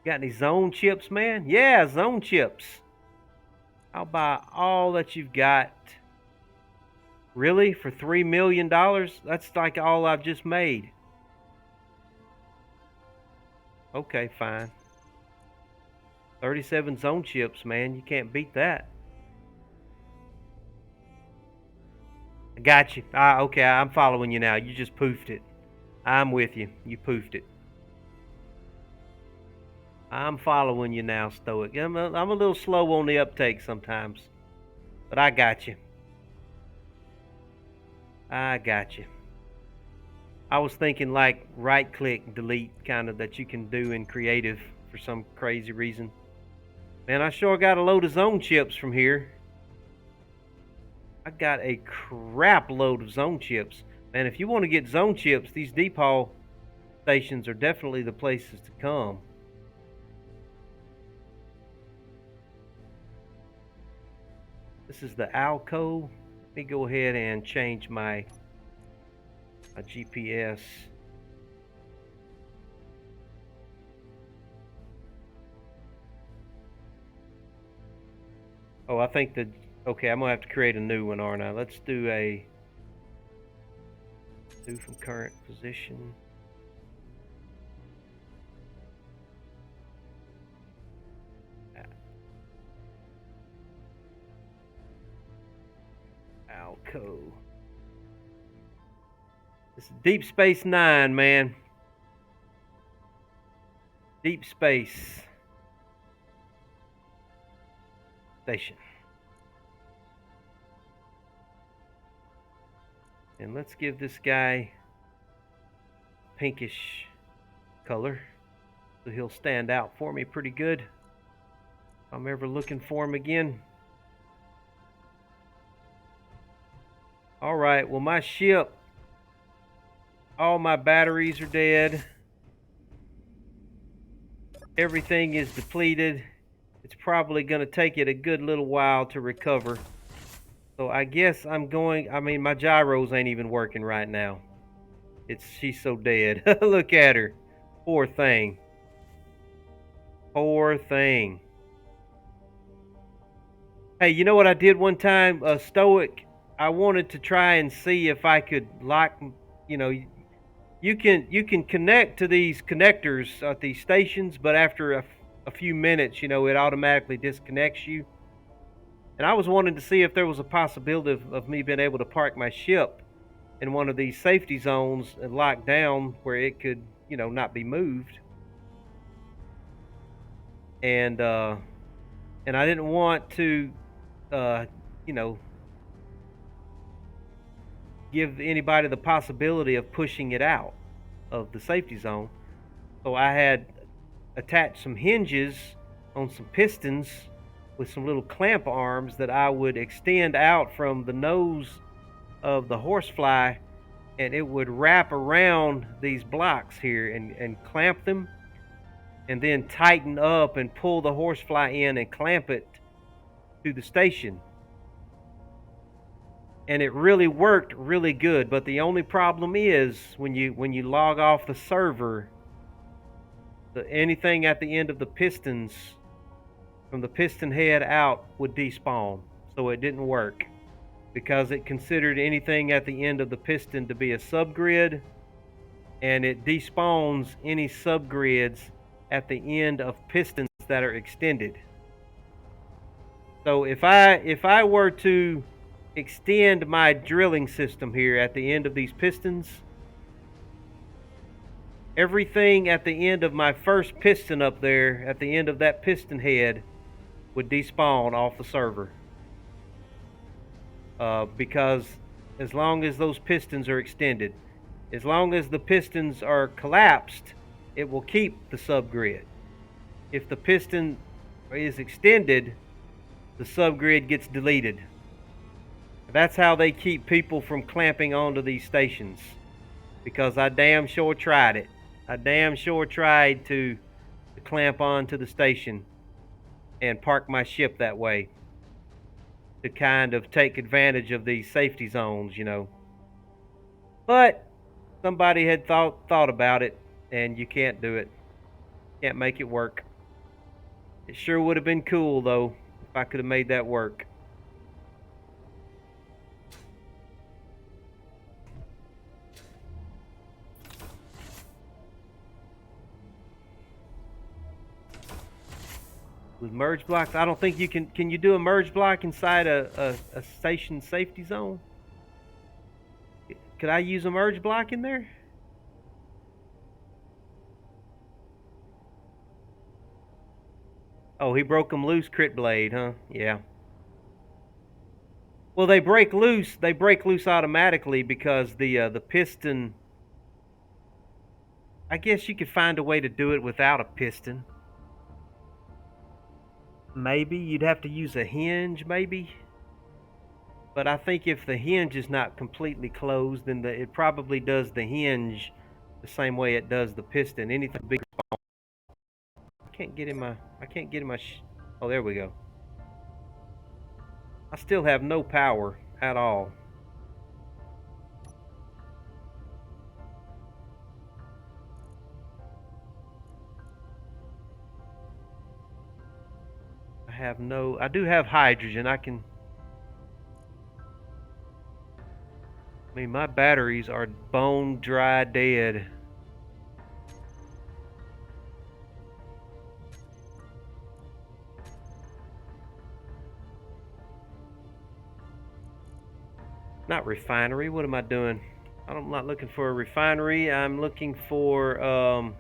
Got any zone chips, man? Yeah, zone chips. I'll buy all that you've got. Really? For $3 million? That's like all I've just made. Okay, fine. 37 zone chips, man. You can't beat that. I got you. Okay, I'm following you now. You just poofed it. I'm with you. You poofed it. I'm following you now, Stoic. I'm a little slow on the uptake sometimes. But I got you. I got you. I was thinking like right-click, delete, kind of that you can do in creative for some crazy reason. Man, I sure got a load of zone chips from here. I got a crap load of zone chips. Man, if you want to get zone chips, these depot stations are definitely the places to come. This is the Alco. Let me go ahead and change my GPS. Oh, I think that, okay, I'm gonna have to create a new one, aren't I? Let's do from current position. Alco. This is Deep Space Nine, man. Deep Space Station. And let's give this guy pinkish color so he'll stand out for me pretty good if I'm ever looking for him again. All right, well, my ship, all my batteries are dead. Everything is depleted. It's probably going to take it a good little while to recover. So I guess I mean, my gyros ain't even working right now. She's so dead. Look at her. Poor thing. Poor thing. Hey, you know what I did one time, Stoic? I wanted to try and see if I could lock, you know, you can connect to these connectors at these stations, but after a few minutes, you know, it automatically disconnects you. And I was wanting to see if there was a possibility of me being able to park my ship in one of these safety zones and lock down where it could, you know, not be moved. And I didn't want to, you know, give anybody the possibility of pushing it out of the safety zone. So I had attached some hinges on some pistons with some little clamp arms that I would extend out from the nose of the horsefly, and it would wrap around these blocks here and clamp them, and then tighten up and pull the horsefly in and clamp it to the station. and it really worked really good. But the only problem is when you log off the server, anything at the end of the pistons from the piston head out would despawn. So it didn't work because it considered anything at the end of the piston to be a subgrid, and it despawns any subgrids at the end of pistons that are extended. So if I were to extend my drilling system here at the end of these pistons, everything at the end of my first piston up there, at the end of that piston head, would despawn off the server. Because as long as those pistons are extended, as long as the pistons are collapsed, it will keep the subgrid. If the piston is extended, the subgrid gets deleted. That's how they keep people from clamping onto these stations, because I damn sure tried it. I damn sure tried to clamp onto the station and park my ship that way to kind of take advantage of these safety zones, you know. But somebody had thought about it, and you can't do it. Can't make it work. It sure would have been cool, though, if I could have made that work. With merge blocks, I don't think you can. Can you do a merge block inside a station safety zone? Could I use a merge block in there? Oh, he broke them loose, crit blade, huh? Yeah. Well, they break loose. They break loose automatically because the piston. I guess you could find a way to do it without a piston. Maybe you'd have to use a hinge, maybe. But I think if the hinge is not completely closed, then it probably does the hinge the same way it does the piston. Anything bigger. I can't get in my. Oh, there we go. I still have no power at all. I do have hydrogen. I mean, my batteries are bone dry dead. Not refinery. What am I doing? I'm not looking for a refinery. I'm looking for, oh,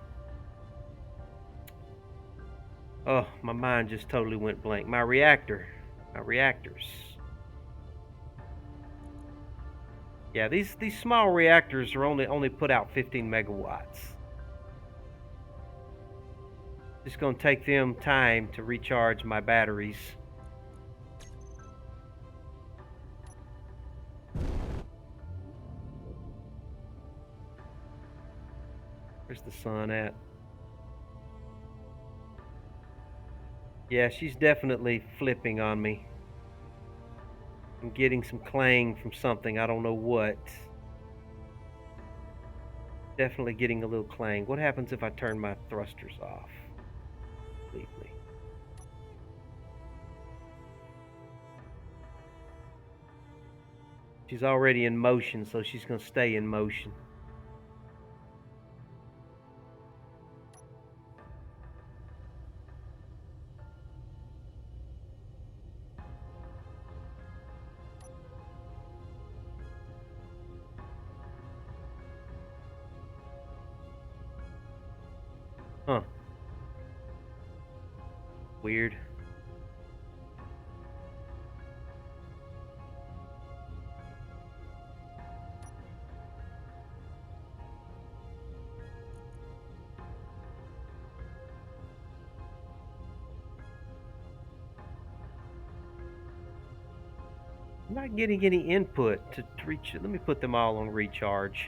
my mind just totally went blank. My reactors. Yeah, these small reactors are only put out 15 megawatts. Just gonna take them time to recharge my batteries. Where's the sun at? Yeah, she's definitely flipping on me. I'm getting some clang from something, I don't know what. Definitely getting a little clang. What happens if I turn my thrusters off completely? She's already in motion, so she's gonna stay in motion. Huh. Weird. I'm not getting any input to reach. Let me put them all on recharge.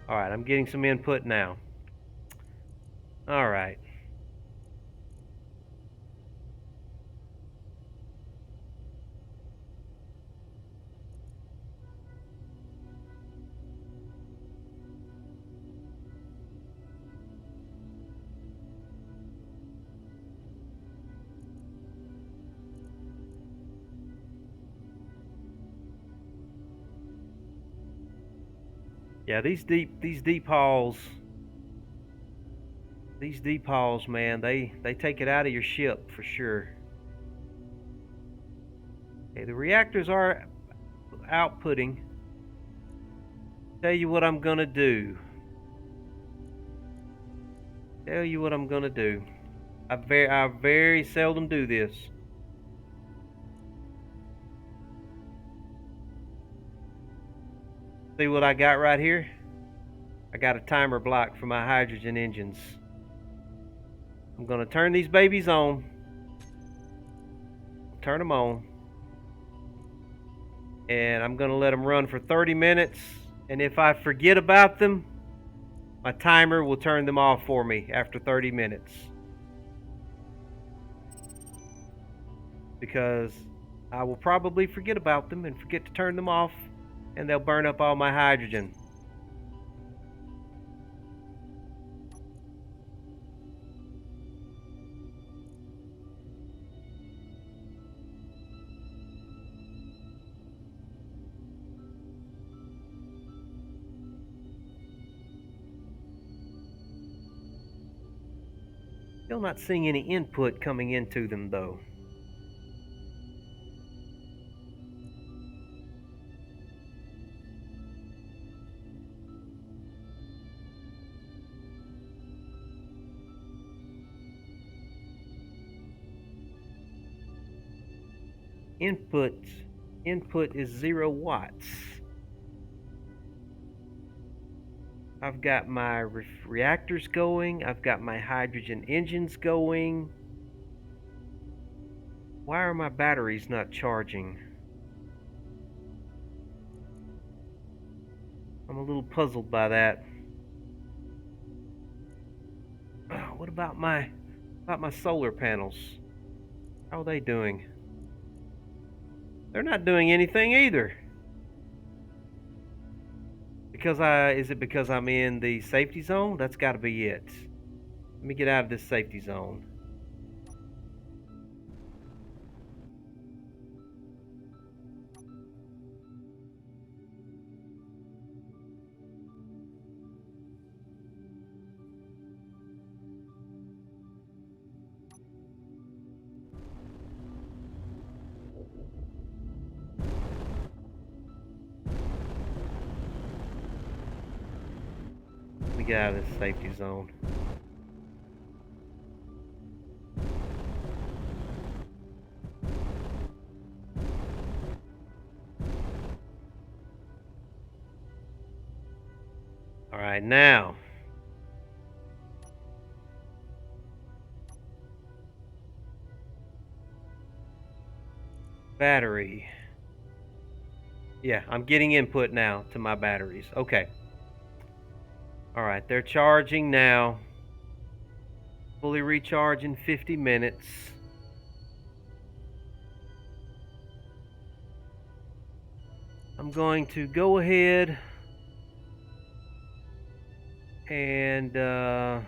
Alright, I'm getting some input now. Alright. Yeah, these deep hauls, man, they take it out of your ship for sure. Okay, the reactors are outputting. Tell you what I'm gonna do. I very seldom do this. See what I got right here? I got a timer block for my hydrogen engines. I'm gonna turn these babies on. Turn them on. And I'm gonna let them run for 30 minutes. And if I forget about them, my timer will turn them off for me after 30 minutes. Because I will probably forget about them and forget to turn them off, and they'll burn up all my hydrogen. Still not seeing any input coming into them though. Input is 0 watts. I've got my reactors going. I've got my hydrogen engines going. Why are my batteries not charging? I'm a little puzzled by that. What about my solar panels? How are they doing? They're not doing anything either. Is it because I'm in the safety zone? That's got to be it. Let me get out of this safety zone. Let me get out of this safety zone. All right, now. Battery. Yeah, I'm getting input now to my batteries. Okay. All right, they're charging now. Fully recharge in 50 minutes. I'm going to go ahead and I'm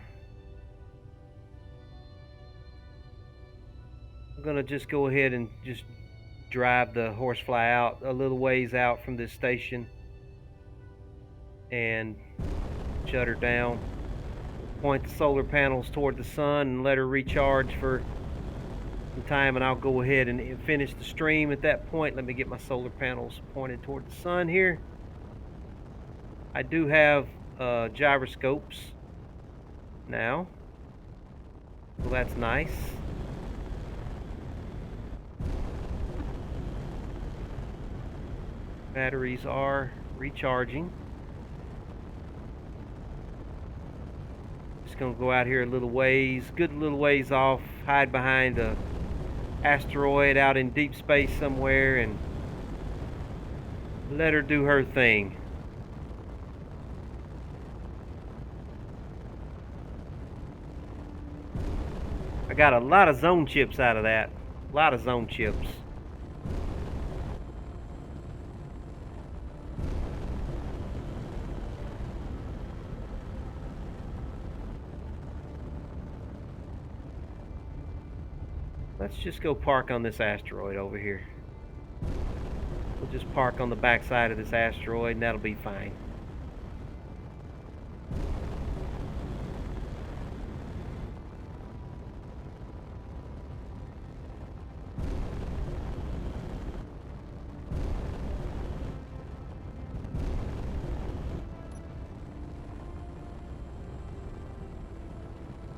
gonna just go ahead and just drive the Horsefly out a little ways out from this station and shut her down. Point the solar panels toward the sun and let her recharge for some time, and I'll go ahead and finish the stream at that point. Let me get my solar panels pointed toward the sun here. I do have gyroscopes now, so that's nice. Batteries are recharging. Just gonna go out here a little ways, good little ways off, hide behind a asteroid out in deep space somewhere, and let her do her thing. I got a lot of zone chips out of that. A lot of zone chips. Let's just go park on this asteroid over here. We'll just park on the backside of this asteroid and that'll be fine.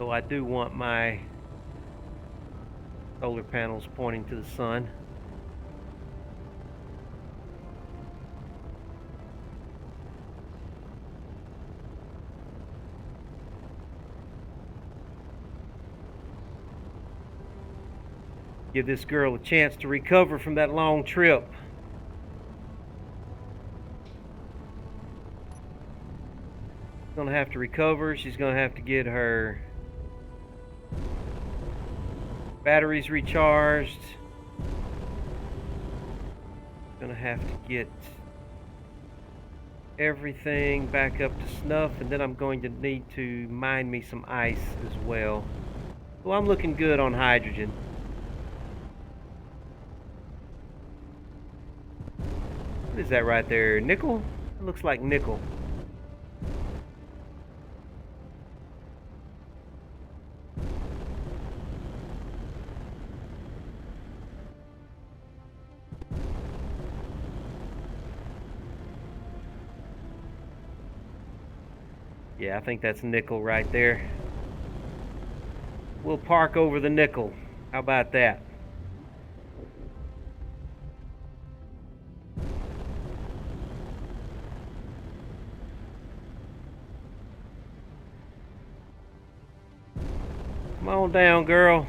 So I do want my solar panels pointing to the sun. Give this girl a chance to recover from that long trip. She's gonna have to recover. She's gonna have to get her batteries recharged. Gonna have to get everything back up to snuff, and then I'm going to need to mine me some ice as well. So I'm looking good on hydrogen. What is that right there? Nickel? It looks like nickel. Yeah, I think that's nickel right there. We'll park over the nickel. How about that? Come on down, girl.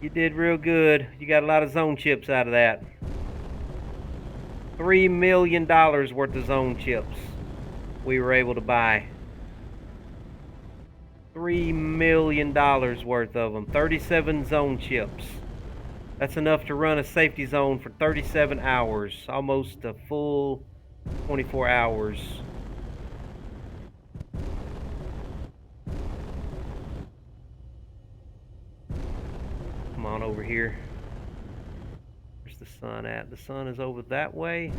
You did real good. You got a lot of zone chips out of that. $3 million worth of zone chips we were able to buy. $3 million worth of them. 37 zone chips. That's enough to run a safety zone for 37 hours. Almost a full 24 hours. Come on over here. Where's the sun at? The sun is over that way.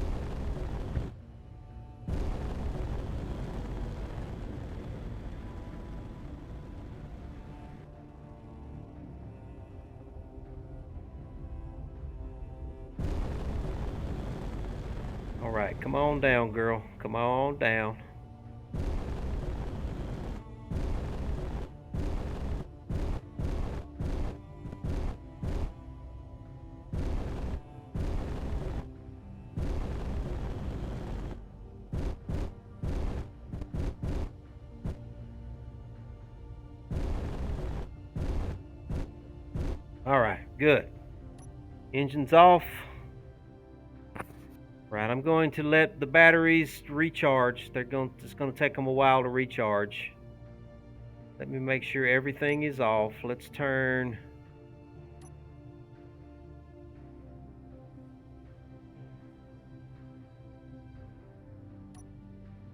All right, come on down, girl. Come on down. All right, good. Engine's off. Right, I'm going to let the batteries recharge. It's going to take them a while to recharge. Let me make sure everything is off. Let's turn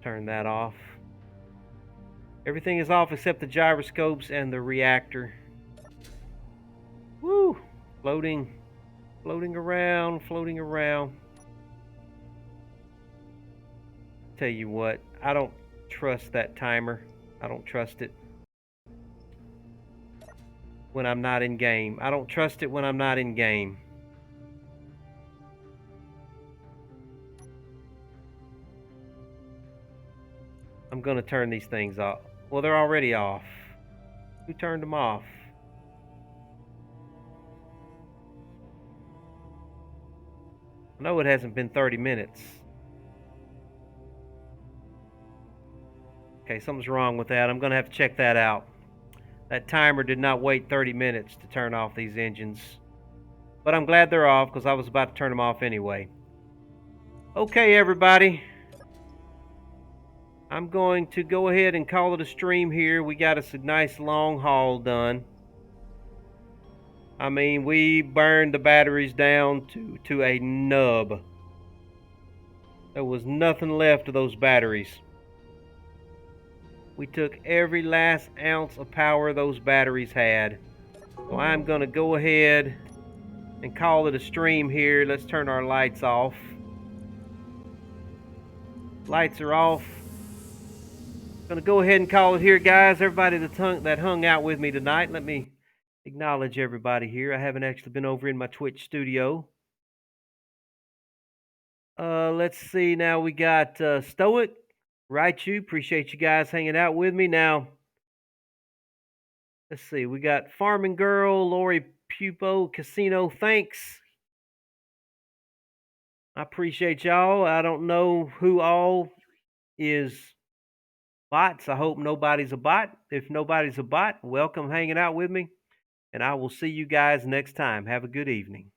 that off. Everything is off except the gyroscopes and the reactor. Woo! Floating around. Tell you what, I don't trust that timer. I don't trust it when I'm not in game. I don't trust it when I'm not in game. I'm gonna turn these things off. Well, they're already off. Who turned them off? I know it hasn't been 30 minutes. Okay, something's wrong with that. I'm gonna have to check that out. That timer did not wait 30 minutes to turn off these engines. But I'm glad they're off because I was about to turn them off anyway. Okay, everybody. I'm going to go ahead and call it a stream here. We got us a nice long haul done. I mean, we burned the batteries down to a nub. There was nothing left of those batteries. We took every last ounce of power those batteries had. So I'm going to go ahead and call it a stream here. Let's turn our lights off. Lights are off. Gonna go ahead and call it here, guys. Everybody that hung out with me tonight, let me acknowledge everybody here. I haven't actually been over in my Twitch studio. Let's see. Now we got Stoic, Raichu. Appreciate you guys hanging out with me. Now, Let's see. We got Farming Girl, Lori Pupo, Casino. Thanks. I appreciate y'all. I don't know who all is bots. I hope nobody's a bot. If nobody's a bot, welcome hanging out with me. And I will see you guys next time. Have a good evening.